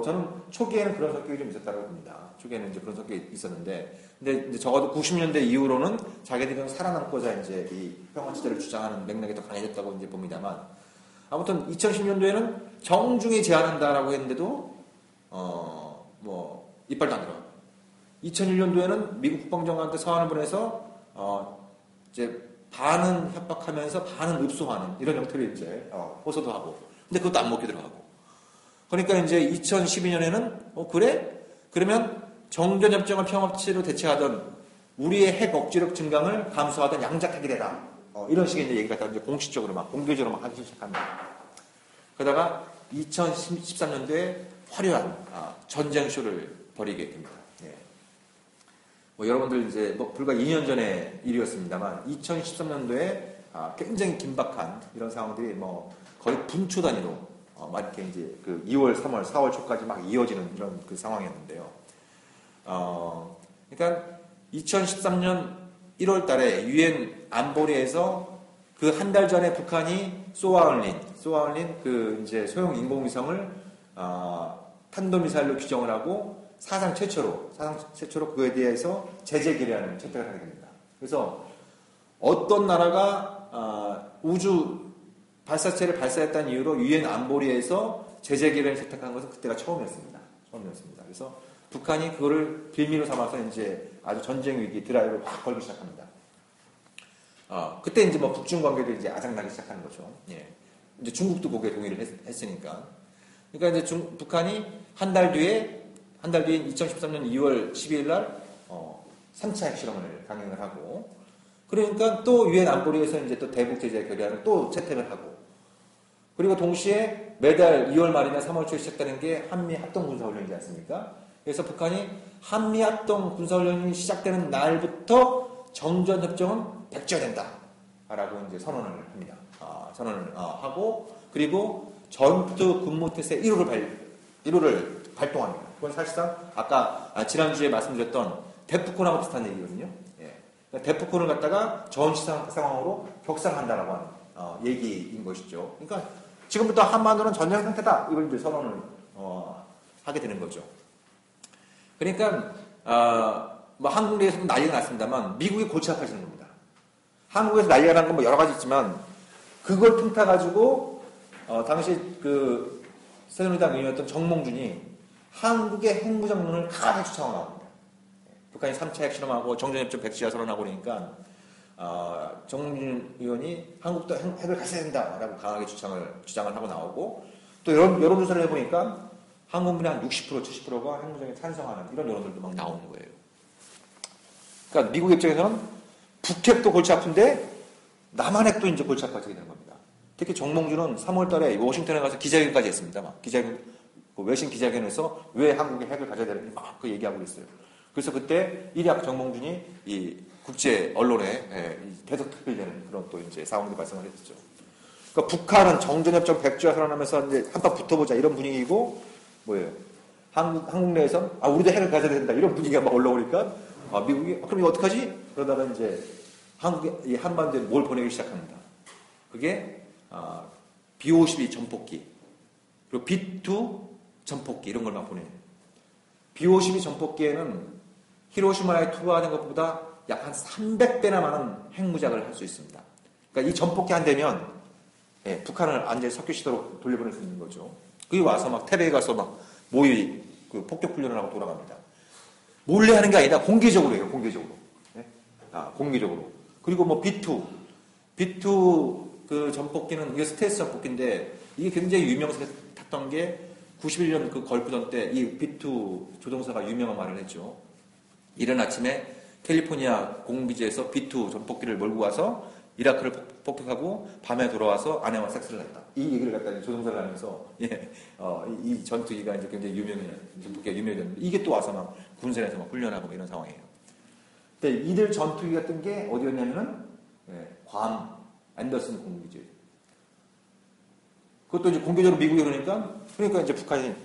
저는 초기에는 그런 성격이 좀 있었다고 봅니다. 초기에는 이제 그런 성격이 있었는데, 근데 이제 적어도 90년대 이후로는 자기들이 살아남고자 이제 이 평화체제를 주장하는 맥락이 더 강해졌다고 이제 봅니다만, 아무튼 2010년도에는 정중히 제안한다라고 했는데도, 이빨도 안 들어가고, 2001년도에는 미국 국방장관한테 서한을 보내서, 이제 반은 협박하면서 반은 읍소하는 이런 형태로 이제, 호소도 하고, 근데 그것도 안 먹게 들어가고. 그러니까 이제 2012년에는 그래? 그러면 정전협정을 평화체로 대체하던 우리의 핵 억지력 증강을 감수하던 양자택이 되라. 이런 식의 이제 얘기가 이제 공식적으로 공개적으로 하기 시작합니다. 그러다가 2013년도에 화려한 전쟁쇼를 벌이게 됩니다. 예. 여러분들 이제 불과 2년 전의 일이었습니다만 2013년도에 굉장히 긴박한 이런 상황들이 거의 분초 단위로 막 이렇게 이제 2월, 3월, 4월 초까지 막 이어지는 이런 그 상황이었는데요. 그러니까 2013년 1월 달에 유엔 안보리에서 그 한 달 전에 북한이 쏘아올린 이제 소형 인공위성을 탄도미사일로 규정을 하고 사상 최초로 그거에 대해서 제재 결의안을 채택을 하게 됩니다. 그래서 어떤 나라가 우주 발사체를 발사했다는 이유로 유엔 안보리에서 제재 결의안을 채택한 것은 그때가 처음이었습니다. 그래서 북한이 그거를 빌미로 삼아서 이제 아주 전쟁 위기 드라이브를 확 걸기 시작합니다. 그때 이제 북중 관계도 이제 아작나기 시작하는 거죠. 예. 이제 중국도 거기에 동의를 했으니까. 그러니까 이제 북한이 한 달 뒤인 2013년 2월 12일 날, 3차 핵실험을 강행을 하고, 그러니까 또 유엔 안보리에서 이제 또 대북 제재 결의안을 또 채택을 하고, 그리고 동시에 매달 2월 말이나 3월 초에 시작되는 게 한미 합동 군사훈련이지 않습니까? 그래서 북한이 한미 합동 군사훈련이 시작되는 날부터 정전협정은 백지화야 된다라고 이제 선언을 합니다. 선언을 하고, 그리고 전투 근무태세 1호를 발동합니다. 그건 사실상 아까 지난주에 말씀드렸던 데프콘하고 비슷한 얘기거든요. 예. 그러니까 데프콘을 갖다가 전시 상황으로 격상한다라고 하는 얘기인 것이죠. 그러니까 지금부터 한반도는 전쟁 상태다, 이걸 이제 선언을 하게 되는 거죠. 그러니까 뭐 한국 내에서도 난리가 났습니다만 미국이 골치 아파지는 겁니다. 한국에서 난리가 난 건 뭐 여러 가지 있지만 그걸 틈타 가지고 당시 그 새누리당 의원이었던 정몽준이 한국의 핵무장론을 강하게 주창을 합니다. 북한이 3차 핵실험하고 정전협정 백지화 선언하고 그러니까 정몽준 의원이 한국도 핵을 가져야 된다라고 강하게 주장을 하고 나오고, 또 여론조사를 해보니까 한국민의 한 60%, 70%가 핵무장에 찬성하는 이런 여론들도 막 나오는 거예요. 그러니까 미국 입장에서는 북핵도 골치 아픈데 남한핵도 이제 골치 아파지게 되는 겁니다. 특히 정몽준은 3월 달에 워싱턴에 가서 기자회견까지 했습니다. 막 외신 기자회견에서 왜 한국이 핵을 가져야 되는지 막 그 얘기하고 있어요. 그래서 그때 일약 정몽준이 이 국제 언론에 대석특필되는 그런 또 이제 상황도 발생을 했죠. 그러니까 북한은 정전협정 백지화 선언하면서 이제 한판 붙어보자 이런 분위기고, 뭐예요? 한국 내에서 우리도 핵을 가져야 된다 이런 분위기가 막 올라오니까 미국이 그럼 이거 어떡하지? 그러다가 이제 한국이 한반도에 뭘 보내기 시작합니다. 그게 B-52 전폭기, 그리고 B-2 전폭기 이런 걸 막 보내요. B-52 전폭기에는 히로시마에 투하하는 것보다 약 한 300배나 많은 핵무장을 할 수 있습니다. 그러니까 이 전폭기 한 대면 북한을 완전히 석유시대로 돌려보낼 수 있는 거죠. 그게 와서 막 테레에 가서 막 모의 그 폭격 훈련을 하고 돌아갑니다. 몰래 하는 게 아니라 공개적으로 해요. 공개적으로. 공개적으로. 그리고 뭐 B-2 그 전폭기는 이게 스텔스 전폭기인데 이게 굉장히 유명세를 탔던 게 91년 그 걸프전 때 이 B-2 조종사가 유명한 말을 했죠. 이른 아침에 캘리포니아 공비지에서 B-2 전폭기를 몰고 와서 이라크를 폭격하고 밤에 돌아와서 아내와 섹스를 했다. 이 얘기를 갖다 조종사를 하면서 이 전투기가 이제 굉장히 전폭기가 유명해졌는데 이게 또 와서 막 군산에서 막 훈련하고 막 이런 상황이에요. 근데 이들 전투기 같은 게 어디였냐면은 괌 앤더슨 공비지. 그것도 이제 공개적으로 미국이 그러니까 이제 북한이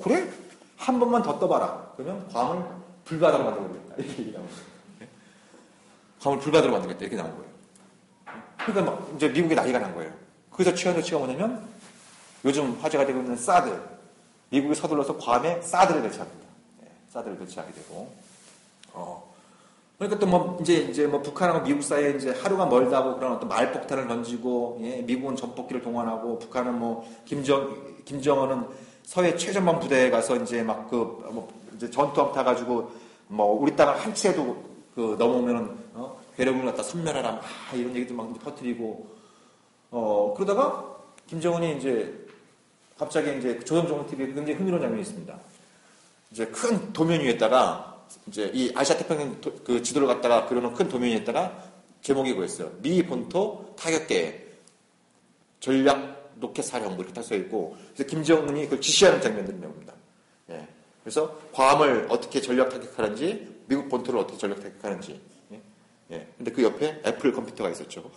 그래? 한 번만 더 떠봐라. 그러면 괌을 불바다로 만들어버리겠다. 이렇게 얘기하고 괌을 불바다로 만들겠다. 이렇게 나온 거예요. 그러니까 막 이제 미국에 난리가 난 거예요. 거기서 취한 조치가 뭐냐면 요즘 화제가 되고 있는 사드. 미국이 서둘러서 괌에 사드를 배치합니다. 사드를 배치하게 되고. 그러니까 또 뭐 이제 뭐 북한하고 미국 사이에 이제 하루가 멀다고 그런 어떤 말폭탄을 던지고, 미국은 전폭기를 동원하고 북한은 뭐 김정은은 서해 최전방 부대에 가서 이제 막 이제 전투함 타가지고 뭐 우리 땅을 한 채도 그 넘어오면은 괴력을 갖다 섬멸하라 이런 얘기도 막 퍼뜨리고 그러다가 김정은이 이제 갑자기 이제 조선중앙 TV에 굉장히 흥미로운 장면이 있습니다. 이제 큰 도면 위에다가 이제 이 아시아 태평양 그 지도를 갖다가 그려놓은 큰 도면 위에다가 제목이 그거였어요. 미 본토 타격계 전략 로켓 사령부 이렇게 딱 써 있고, 그래서 김정은이 그걸 지시하는 장면들이 나옵니다. 그래서 괌을 어떻게 전략 타격하는지, 미국 본토를 어떻게 전략 타격하는지. 근데 그 옆에 애플 컴퓨터가 있었죠.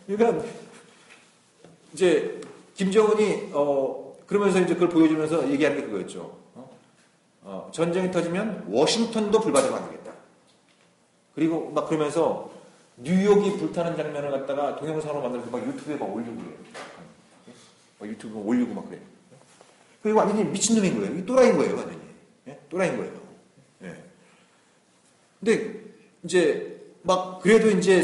그러니까 이제 김정은이 그러면서 이제 그걸 보여주면서 얘기하는 게 그거였죠. 전쟁이 터지면 워싱턴도 불바다로 만들겠다. 그리고 막 그러면서 뉴욕이 불타는 장면을 갖다가 동영상으로 만들어서 막 유튜브에 막 올리고 그래요. 유튜브에 올리고 막 그래요. 그리고 완전히 미친놈인 거예요. 이 또라이인 거예요, 완전히. 또라이인 거예요. 근데 이제 막 그래도 이제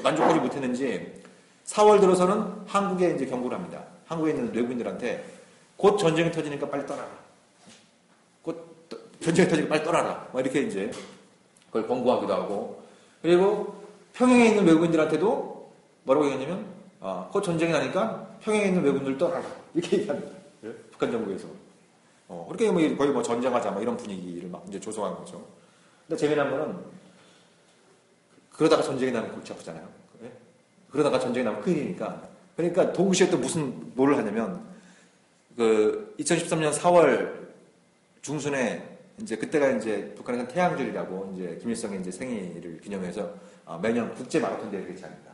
만족하지 못했는지 4월 들어서는 한국에 이제 경고를 합니다. 한국에 있는 외국인들한테 곧 전쟁이 터지니까 빨리 떠나라. 곧 전쟁이 터지니까 빨리 떠나라. 막 이렇게 이제 그걸 권고하기도 하고, 그리고 평양에 있는 외국인들한테도 뭐라고 얘기하냐면 곧 전쟁이 나니까 평양에 있는 외국인들 떠나라. 이렇게 얘기합니다. 북한 정부에서. 그렇게 뭐 거의 뭐 전쟁하자 뭐 이런 분위기를 막 이제 조성한 거죠. 근데 재미난 거는 그러다가 전쟁이 나면 골치 아프잖아요. 예? 그러다가 전쟁이 나면 큰일이니까. 그러니까 동시에 또 뭐를 하냐면 그 2013년 4월 중순에 이제 그때가 이제 북한에서는 태양절이라고 이제 김일성의 이제 생일을 기념해서 매년 국제 마라톤 대회를 개최합니다.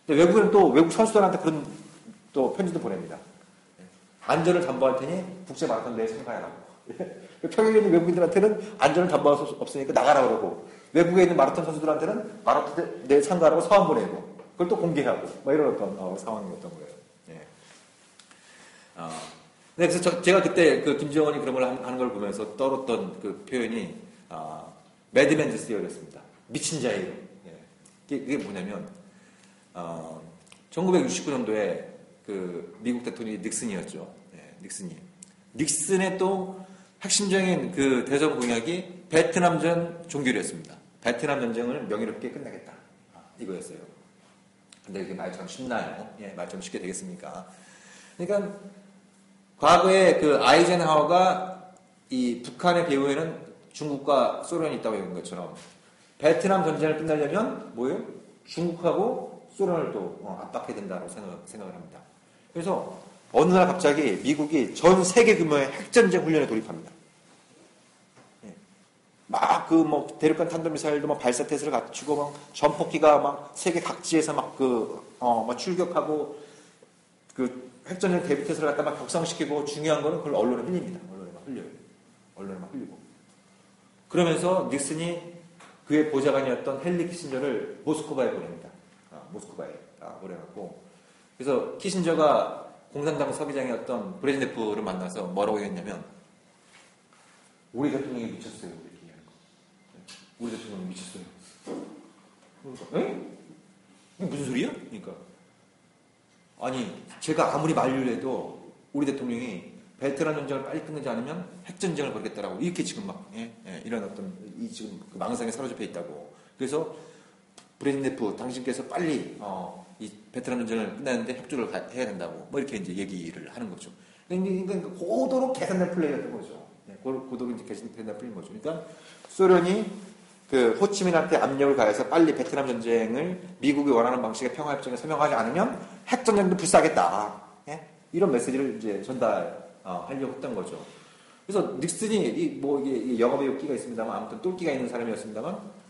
근데 외국에는 또 외국 선수들한테 그런 또 편지도 보냅니다. 안전을 담보할 테니 국제 마라톤 대회에 참가해라고. 평양에 있는 외국인들한테는 안전을 담보할 수 없으니까 나가라 그러고 외국에 있는 마라톤 선수들한테는 마라톤 대회에 참가하라고 서한 보내고 그걸 또 공개하고 뭐 이런 어떤 상황이었던 거예요. 예. 네, 그래서 제가 그때 그 김정은이 그런 걸 하는 걸 보면서 떠올랐던 그 표현이 매드맨즈 시어였습니다. 미친 자유. 예. 이게 뭐냐면 1969년도에 그 미국 대통령이 닉슨이었죠. 예, 닉슨의 또 핵심적인 그 대선 공약이 베트남전 종결이었습니다. 베트남 전쟁을 명예롭게 끝내겠다. 이거였어요. 근데 이게 말처럼 쉽나요? 예, 말처럼 쉽게 되겠습니까? 그러니까 과거에 그 아이젠하워가 이 북한의 배후에는 중국과 소련이 있다고 얘기한 것처럼 베트남 전쟁을 끝내려면 뭐예요? 중국하고 소련을 또 압박해야 된다고 생각을 합니다. 그래서 어느 날 갑자기 미국이 전 세계 규모의 핵전쟁 훈련에 돌입합니다. 막 그 뭐 대륙간 탄도미사일도 막 발사 태세를 갖추고 막 전폭기가 막 세계 각지에서 막 막 출격하고 그 핵전쟁 대비 태세를 갖다 막 격상시키고 중요한 거는 그걸 언론에 흘립니다. 언론에 막 흘리고. 그러면서 닉슨이 그의 보좌관이었던 헨리 키신저를 모스크바에 보냅니다. 모스크바에 보내갖고 그래서 키신저가 공산당 서기장이었던 브레즈네프를 만나서 뭐라고 얘기했냐면 우리 대통령이 미쳤어요. 이렇게 얘기하는 거. 우리 대통령이 미쳤어요. 그러니까, 에? 이게 무슨 소리야? 그러니까 아니 제가 아무리 만류를 해도 우리 대통령이 베트남 전쟁을 빨리 끝내지 않으면 핵전쟁을 벌이겠다라고 이렇게 지금 막 이런 어떤 이 지금 그 망상에 사로잡혀 있다고. 그래서 브레즈네프 당신께서 빨리 이 베트남 전쟁을 끝내는데 협조를 해야 된다고 뭐 이렇게 이제 얘기를 하는 거죠. 그러니까 고도로 계산된 플레이였던 거죠. 고도로 이제 계산된 플레이인 거죠. 그러니까 소련이 그 호치민한테 압력을 가해서 빨리 베트남 전쟁을 미국이 원하는 방식의 평화협정에 서명하지 않으면 핵전쟁도 불사하겠다. 이런 메시지를 이제 전달하려고 했던 거죠. 그래서 닉슨이 이게 영업의 욕기가 있습니다만 아무튼 똘끼가 있는 사람이었습니다만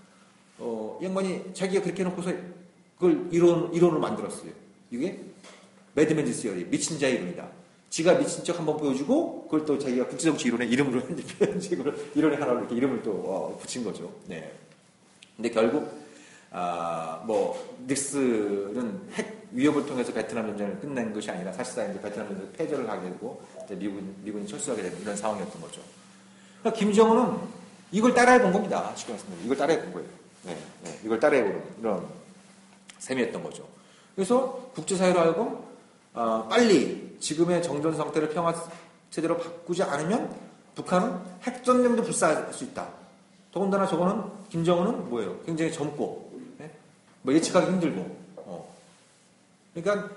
이 양반이 자기가 그렇게 해놓고서 그걸 이론으로 만들었어요. 이게 매드맨즈 시어리, 미친 자 이론이다. 지가 미친 척 한번 보여주고 그걸 또 자기가 국제정치 이론의 이름으로 이론의 하나로 이렇게 이름을 또 붙인 거죠. 네. 근데 결국 닉슨은 핵 위협을 통해서 베트남 전쟁을 끝낸 것이 아니라 사실상 이제 베트남 전쟁 패전을 하게 되고 이제 미군이 철수하게 되는 이런 상황이었던 거죠. 그러니까 김정은은 이걸 따라해 본 겁니다. 쉽게 말씀드리면 이걸 따라해 본 거예요. 이걸 따라해 보는 이런 셈이었던 거죠. 그래서 국제사회로 하여금 빨리 지금의 정전 상태를 평화 체제로 바꾸지 않으면 북한은 핵전쟁도 불사할 수 있다. 더군다나 저거는 김정은은 뭐예요? 굉장히 젊고 뭐 예측하기 힘들고. 그러니까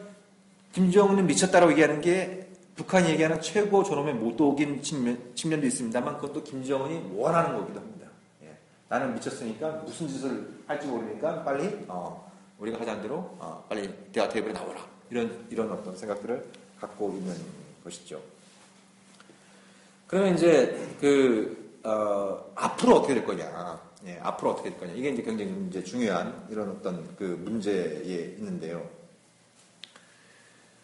김정은은 미쳤다라고 얘기하는 게 북한이 얘기하는 최고 저놈의 모독인 측면도 있습니다만 그것도 김정은이 원하는 거기도 합니다. 나는 미쳤으니까 무슨 짓을 할지 모르니까 빨리 우리가 하자는 대로 빨리 대화 테이블에 나오라. 이런 어떤 생각들을 갖고 있는 것이죠. 그러면 이제 앞으로 어떻게 될 거냐? 앞으로 어떻게 될 거냐? 이게 이제 굉장히 이제 중요한 이런 어떤 그 문제에 있는데요.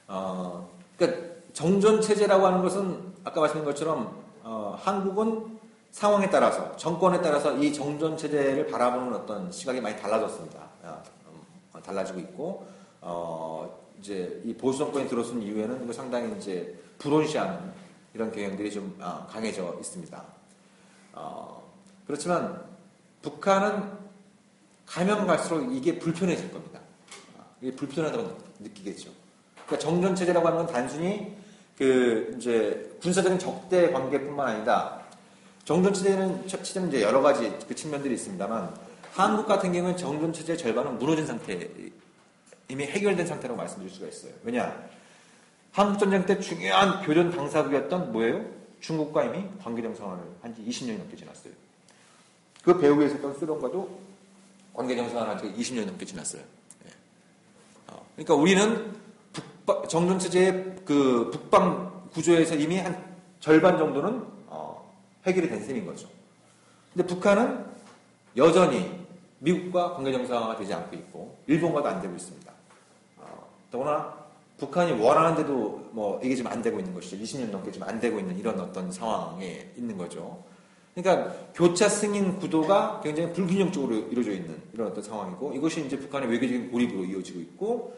그러니까 정전 체제라고 하는 것은 아까 말씀드린 것처럼 한국은 상황에 따라서 정권에 따라서 이 정전 체제를 바라보는 어떤 시각이 많이 달라졌습니다. 달라지고 있고 이제 이 보수 정권이 들어선 이후에는 상당히 이제 불온시하는 이런 경향들이 좀 강해져 있습니다. 그렇지만 북한은 가면 갈수록 이게 불편해질 겁니다. 이게 불편하다고 느끼겠죠. 그러니까 정전 체제라고 하는 건 단순히 그 이제 군사적인 적대 관계뿐만 아니라 정전 체제는 이제 여러 가지 그 측면들이 있습니다만 한국 같은 경우는 정전 체제의 절반은 무너진 상태, 이미 해결된 상태라고 말씀드릴 수가 있어요. 왜냐? 한국 전쟁 때 중요한 교전 당사국이었던 뭐예요? 중국과 이미 관계 정상화를 한 지 20년이 넘게 지났어요. 그 배후에 있었던 수령과도 관계 정상화를 한 지 20년이 넘게 지났어요. 그러니까 우리는 정전체제의 그 북방 구조에서 이미 한 절반 정도는 해결이 된 셈인 거죠. 근데 북한은 여전히 미국과 관계 정상화가 되지 않고 있고 일본과도 안 되고 있습니다. 더구나 북한이 원하는데도 뭐 이게 지금 안 되고 있는 것이죠. 20년 넘게 지금 안 되고 있는 이런 어떤 상황에 있는 거죠. 그러니까 교차 승인 구도가 굉장히 불균형적으로 이루어져 있는 이런 어떤 상황이고 이것이 이제 북한의 외교적인 고립으로 이어지고 있고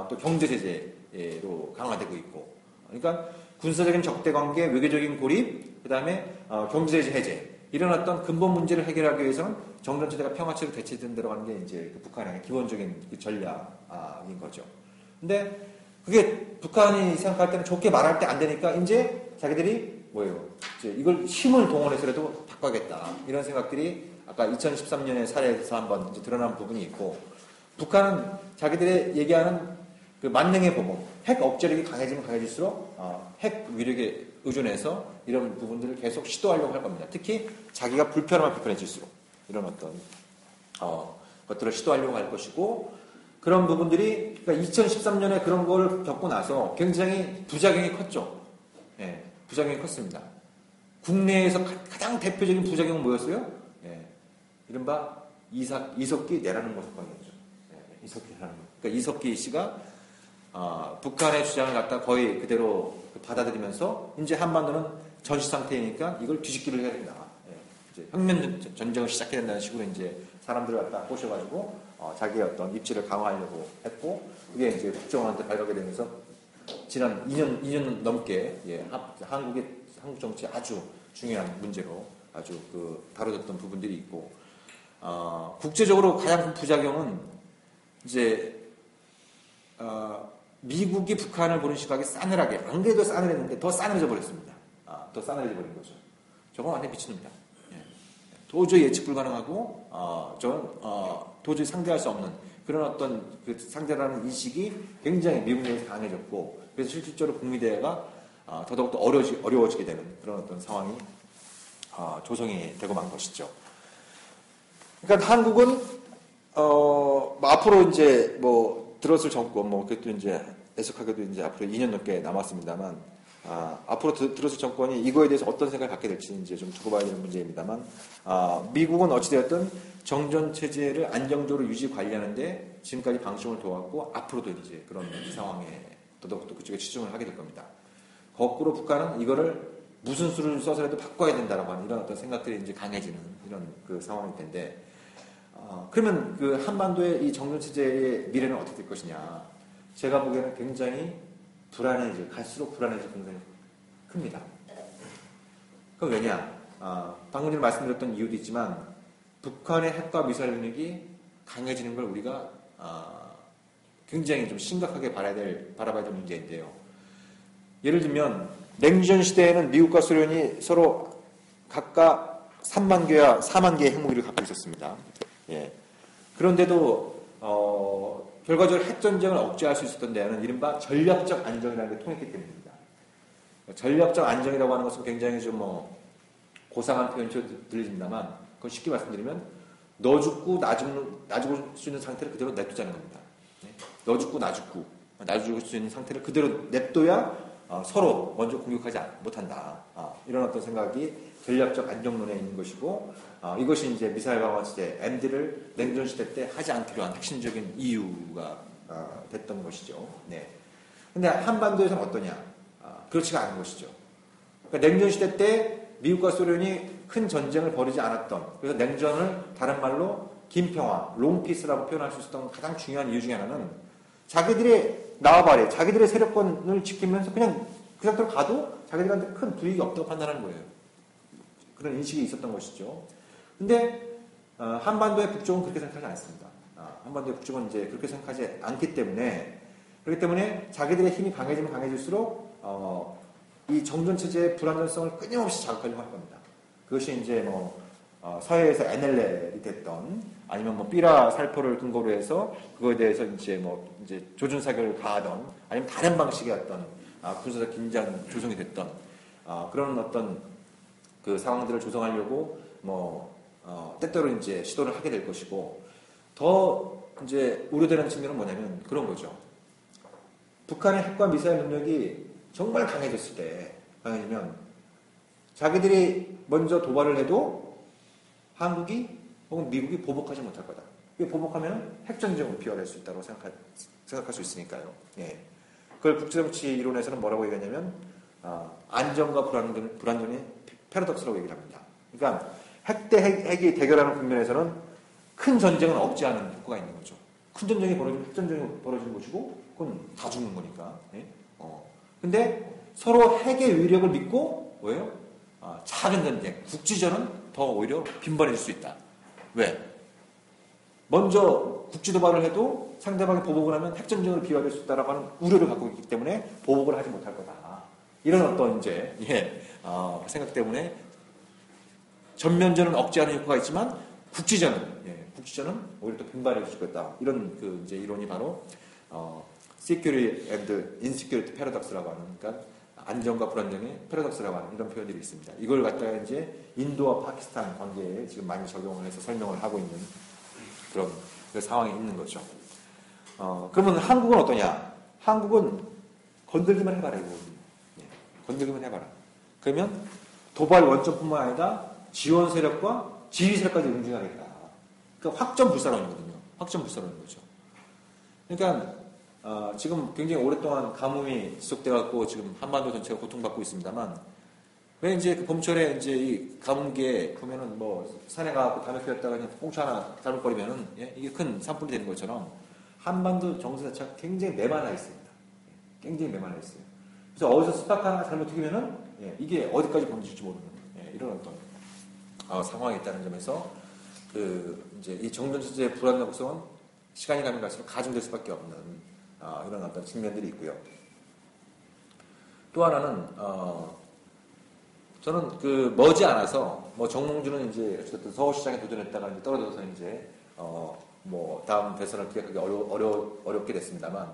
또 경제 제재로 강화되고 있고 그러니까 군사적인 적대 관계, 외교적인 고립, 그다음에 경제 제재 해제 이런 어떤 근본 문제를 해결하기 위해서는 정전체제가 평화체로 대체된 데로 가는 게 이제 그 북한의 기본적인 그 전략인 거죠. 근데 그게 북한이 생각할 때는 좋게 말할 때 안 되니까 이제 자기들이 뭐예요? 이제 이걸 힘을 동원해서라도 바꿔야겠다. 이런 생각들이 아까 2013년의 사례에서 한번 이제 드러난 부분이 있고 북한은 자기들의 얘기하는 그 만능의 보복, 핵 억제력이 강해지면 강해질수록 핵 위력에 의존해서 이런 부분들을 계속 시도하려고 할 겁니다. 특히 자기가 불편하면 불편해질수록 이런 어떤 것들을 시도하려고 할 것이고 그런 부분들이 그러니까 2013년에 그런 걸 겪고 나서 굉장히 부작용이 컸죠. 예, 부작용이 컸습니다. 국내에서 가장 대표적인 부작용은 뭐였어요? 예, 이른바 이석기 내라는 것 사건이었죠. 예, 이석기라는 것. 그러니까 이석기 씨가 북한의 주장을 갖다 거의 그대로 받아들이면서 이제 한반도는 전시 상태이니까 이걸 뒤집기를 해야 된다. 예, 이제 혁명 전쟁을 시작해야 된다는 식으로 이제 사람들을 갖다 꼬셔가지고 자기의 어떤 입지를 강화하려고 했고 그게 이제 국정원한테 발각이 되면서 지난 2년 넘게 예, 한국 정치의 아주 중요한 문제로 아주 다뤄졌던 부분들이 있고 국제적으로 가장 큰 부작용은 이제 미국이 북한을 보는 시각이 싸늘하게 안 그래도 싸늘했는데 더 싸늘해져 버렸습니다. 더 싸늘해져 버린 거죠. 저건 완전 미친놈이다. 예. 도저히 예측 불가능하고 도저히 상대할 수 없는 그런 어떤 그 상대라는 인식이 굉장히 미국 내에서 강해졌고 그래서 실질적으로 북미 대화가 더더욱더 어려워지게 되는 그런 어떤 상황이 조성이 되고 만 것이죠. 그러니까 한국은 앞으로 이제 뭐 들었을 정권 그것도 이제 애석하게도 이제 앞으로 2년 넘게 남았습니다만 앞으로 들었을 정권이 이거에 대해서 어떤 생각을 갖게 될지 이제 좀 두고 봐야 되는 문제입니다만 미국은 어찌되었든 정전 체제를 안정적으로 유지 관리하는데 지금까지 방침을 둬왔고 앞으로도 이제 그런 상황에 더더욱더 그쪽에 치중을 하게 될 겁니다. 거꾸로 북한은 이거를 무슨 수를 써서라도 바꿔야 된다라고 하는 이런 어떤 생각들이 이제 강해지는 이런 그 상황일 텐데 그러면 그 한반도의 이 정전 체제의 미래는 어떻게 될 것이냐? 제가 보기에는 굉장히 갈수록 불안해질 굉장히 큽니다. 그건 왜냐? 방금 전에 말씀드렸던 이유도 있지만 북한의 핵과 미사일 능력이 강해지는 걸 우리가 굉장히 좀 심각하게 바라봐야 될 문제인데요. 예를 들면 냉전 시대에는 미국과 소련이 서로 각각 3만 개와 4만 개의 핵무기를 갖고 있었습니다. 예. 그런데도 결과적으로 핵전쟁을 억제할 수 있었던 데는 이른바 전략적 안정이라는 게 통했기 때문입니다. 전략적 안정이라고 하는 것은 굉장히 좀 고상한 표현처럼 들리집니다만 그건 쉽게 말씀드리면 너 죽고 나 죽을 수 있는 상태를 그대로 냅두자는 겁니다. 너 죽고 나 죽을 수 있는 상태를 그대로 냅둬야 서로 먼저 공격하지 못한다. 이런 어떤 생각이 전략적 안정론에 있는 것이고 이것이 이제 미사일 방어 시대 MD를 냉전 시대 때 하지 않기로 한 핵심적인 이유가 됐던 것이죠. 네. 근데 한반도에서는 어떠냐? 그렇지가 않은 것이죠. 그러니까 냉전 시대 때 미국과 소련이 큰 전쟁을 벌이지 않았던 그래서 냉전을 다른 말로 긴평화, 롱피스라고 표현할 수 있었던 가장 중요한 이유 중에 하나는 자기들의 세력권을 지키면서 그냥 그 상태로 가도 자기들한테 큰 불이익이 없다고 판단하는 거예요. 그런 인식이 있었던 것이죠. 근데 한반도의 북쪽은 그렇게 생각하지 않습니다. 한반도의 북쪽은 이제 그렇게 생각하지 않기 때문에 그렇기 때문에 자기들의 힘이 강해지면 강해질수록 이 정전 체제의 불안정성을 끊임없이 자극하려고 할 겁니다. 그것이 이제 서해에서 NLL이 됐던 아니면 삐라 살포를 근거로 해서 그거에 대해서 이제 조준 사격을 가하던 아니면 다른 방식의 어떤 군사적 긴장 조성이 됐던 그런 어떤 그 상황들을 조성하려고 때때로 이제 시도를 하게 될 것이고, 더 이제 우려되는 측면은 뭐냐면 그런 거죠. 북한의 핵과 미사일 능력이 정말 강해졌을 때, 강해지면 자기들이 먼저 도발을 해도 한국이 혹은 미국이 보복하지 못할 거다. 보복하면 핵전쟁으로 비화될 수 있다고 생각할 수 있으니까요. 예. 그걸 국제정치 이론에서는 뭐라고 얘기하냐면 안정과 불안정의 패러독스라고 얘기를 합니다. 그러니까 핵 대 핵이 대결하는 국면에서는 큰 전쟁은 없지 않은 효과가 있는 거죠. 큰 전쟁이 벌어지면 핵전쟁이 벌어지는 것이고 그건 다 죽는 거니까. 예? 근데 서로 핵의 위력을 믿고 뭐예요? 작은 전쟁, 국지전은 더 오히려 빈번해질 수 있다. 왜? 먼저 국지도발을 해도 상대방이 보복을 하면 핵전쟁으로 비화될 수 있다라고 하는 우려를 갖고 있기 때문에 보복을 하지 못할 거다. 이런 어떤 이제 생각 때문에 전면전은 억제하는 효과가 있지만 국지전은 오히려 또 빈발해질 수 있겠다. 이런 그 이제 이론이 바로 Security and Insecurity Paradox라고 하는, 그러니까 안정과 불안정의 패러독스라고 하는 이런 표현들이 있습니다. 이걸 갖다가 이제 인도와 파키스탄 관계에 지금 많이 적용을 해서 설명을 하고 있는 그런 상황에 있는 거죠. 그러면 한국은 어떠냐? 한국은 건들기만 해봐라, 이거. 건들기만 해봐라. 그러면 도발 원점뿐만 아니라 지원 세력과 지휘 세력까지 응징하겠다. 그러니까 확전불사론이거든요. 확전불사론인 거죠. 그러니까 지금 굉장히 오랫동안 가뭄이 지속돼갖고 지금 한반도 전체가 고통받고 있습니다만, 왜 이제 그 봄철에 이제 이 가뭄기에 보면은 산에 가갖고 담배 피웠다가 그냥 꽁초 하나 잘못버리면은 이게 큰 산불이 되는 것처럼 한반도 정세 자체가 굉장히 메말라 있습니다. 굉장히 메말라 있어요. 그래서 어디서 스파크 하나 잘못 튀기면은 이게 어디까지 번질지 모르는 이런 어떤 상황이 있다는 점에서 이제 이 정전체제의 불안정 구성은 시간이 가면 갈수록 가중될 수밖에 없는 이런 어떤 측면들이 있고요. 또 하나는 저는 머지않아서 정몽주는 이제 어쨌든 서울시장에 도전했다가 이제 떨어져서 이제 다음 대선을 기획하기 어렵게 됐습니다만,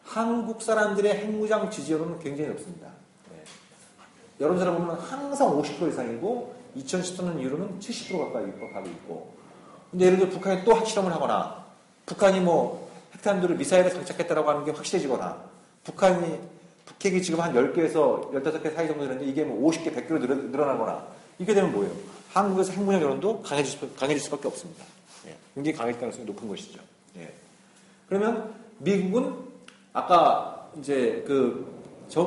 한국 사람들의 핵무장 지지율은 굉장히 높습니다. 여론조사 보면 항상 50% 이상이고 2014년 이후로는 70% 가까이 가고 있고, 근데 예를 들어 북한이 또 핵실험을 하거나 북한이 핵탄두를 미사일에 장착했다라고 하는 게 확실해지거나, 북핵이 지금 한 10개에서 15개 사이 정도 되는데 이게 50개, 100개로 늘어나거나, 이게 되면 뭐예요? 한국에서 핵무장 여론도 강해질 수밖에 없습니다. 굉장히 강해질 가능성이 높은 것이죠. 그러면 미국은 아까 이제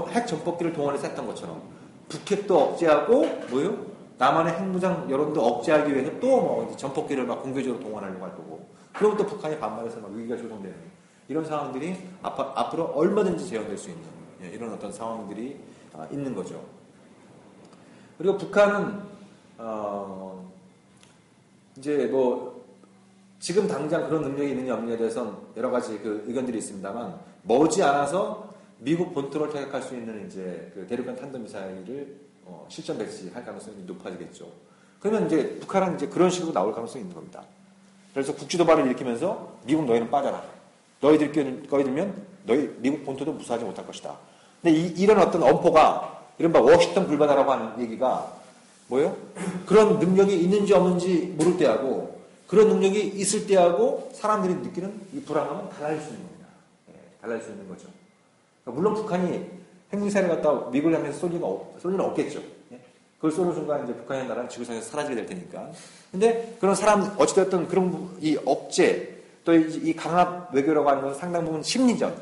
핵 전폭기를 동원해서 했던 것처럼 북핵도 억제하고 남한의 핵무장 여론도 억제하기 위해서 또 전폭기를 공개적으로 동원하려고 할 거고, 그러면 또 북한이 반발해서 위기가 조성되는 이런 상황들이 앞으로 얼마든지 재현될 수 있는 이런 어떤 상황들이 있는 거죠. 그리고 북한은 이제 지금 당장 그런 능력이 있느냐 없느냐에 대해서는 여러 가지 의견들이 있습니다만, 머지않아서 미국 본토를 타격할 수 있는 이제 대륙간 탄도미사일을 실전 배치할 가능성이 높아지겠죠. 그러면 이제 북한은 이제 그런 식으로 나올 가능성이 있는 겁니다. 그래서 국지도발을 일으키면서 미국 너희는 빠져라. 너희들 끼어들면 미국 본토도 무사하지 못할 것이다. 근데 이런 어떤 엄포가 이른바 워싱턴 불바다라고 하는 얘기가 뭐예요? 그런 능력이 있는지 없는지 모를 때하고 그런 능력이 있을 때하고 사람들이 느끼는 이 불안감은 달라질 수 있는 겁니다. 달라질 수 있는 거죠. 그러니까 물론 북한이 핵미사일을 갖다 미국을 향해서 쏠 리는 없겠죠. 그걸 쏘는 순간 이제 북한의 나라는 지구상에서 사라지게 될 테니까. 근데 그런 어찌됐든 그런 이 억제, 또 이 강압 외교라고 하는 것은 상당 부분 심리전,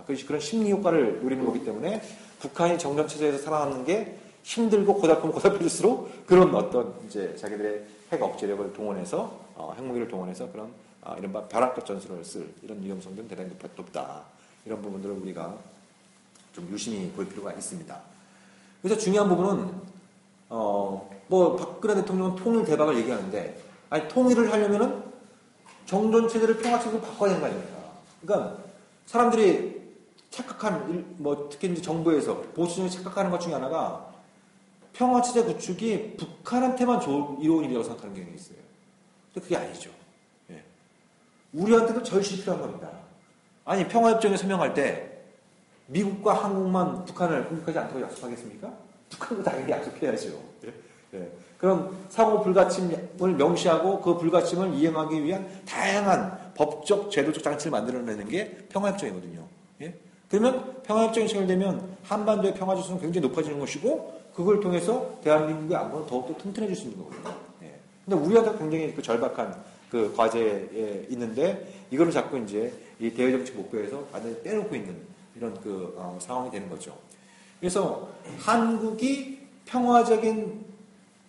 그런 심리 효과를 노리는 거기 때문에 북한이 정전체제에서 살아남는 게 힘들고 고달플수록 그런 어떤 이제 자기들의 핵 억제력을 동원해서, 핵무기를 동원해서 그런 이른바 벼랑끝 전술을 쓸 이런 위험성들은 대단히 높다. 이런 부분들을 우리가 좀 유심히 볼 필요가 있습니다. 그래서 중요한 부분은 박근혜 대통령은 통일 대박을 얘기하는데, 통일을 하려면은 정전체제를 평화체제로 바꿔야 되는 거 아닙니까? 그러니까 사람들이 착각한, 특히 이제 정부에서 보수정이 착각하는 것 중에 하나가 평화체제 구축이 북한한테만 이로운 일이라고 생각하는 경향이 있어요. 근데 그게 아니죠. 우리한테도 절실히 필요한 겁니다. 평화협정에 서명할 때 미국과 한국만 북한을 공격하지 않다고 약속하겠습니까? 북한도 당연히 약속해야죠. 예. 그럼 상호 불가침을 명시하고 그 불가침을 이행하기 위한 다양한 법적, 제도적 장치를 만들어내는 게 평화협정이거든요. 예? 그러면 평화협정이 체결되면 한반도의 평화 지수는 굉장히 높아지는 것이고 그걸 통해서 대한민국의 안보는 더욱더 튼튼해질 수 있는 거거든요. 예. 근데 우리가 굉장히 그 절박한 그 과제에 있는데 이거를 자꾸 이제 이 대외정책 목표에서 완전히 빼놓고 있는 이런 그 상황이 되는 거죠. 그래서 한국이 평화적인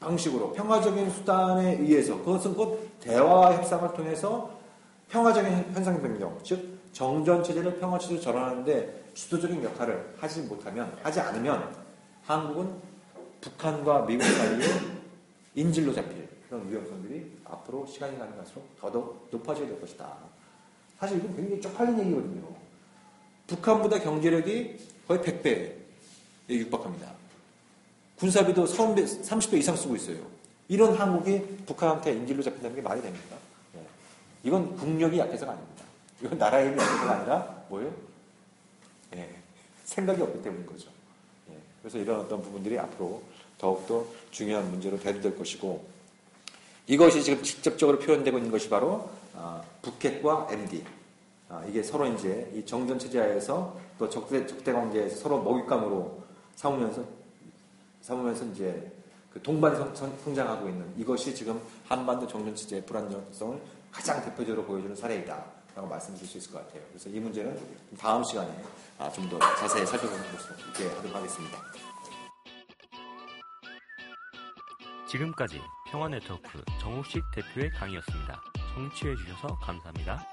방식으로 평화적인 수단에 의해서 그것은 곧 대화와 협상을 통해서 평화적인 현상 변경, 즉 정전체제를 평화체제로 전환하는데 주도적인 역할을 하지 않으면 한국은 북한과 미국 사이에 인질로 잡힐 그런 위험성들이 앞으로 시간이 가는 갈수록 더더욱 높아져야 될 것이다. 사실 이건 굉장히 쪽팔린 얘기거든요. 북한보다 경제력이 거의 100배에 육박합니다. 군사비도 30배 이상 쓰고 있어요. 이런 한국이 북한한테 인질로 잡힌다는 게 말이 됩니까? 네. 이건 국력이 약해서가 아닙니다. 이건 나라의 힘이 약해서가 아니라 뭐예요? 네. 생각이 없기 때문인 거죠. 네. 그래서 이런 어떤 부분들이 앞으로 더욱더 중요한 문제로 대두될 것이고 이것이 지금 직접적으로 표현되고 있는 것이 바로 북핵과 MD. 이게 서로 이제 이 정전 체제하에서 또 적대 관계에서 서로 먹잇감으로 삼으면서 이제 그 동반 성장하고 있는 이것이 지금 한반도 정전 체제의 불안정성을 가장 대표적으로 보여주는 사례이다라고 말씀드릴 수 있을 것 같아요. 그래서 이 문제는 다음 시간에 좀 더 자세히 살펴보는 것으로 이렇게 하도록 하겠습니다. 지금까지 평화네트워크 정우식 대표의 강의였습니다. 청취해 주셔서 감사합니다.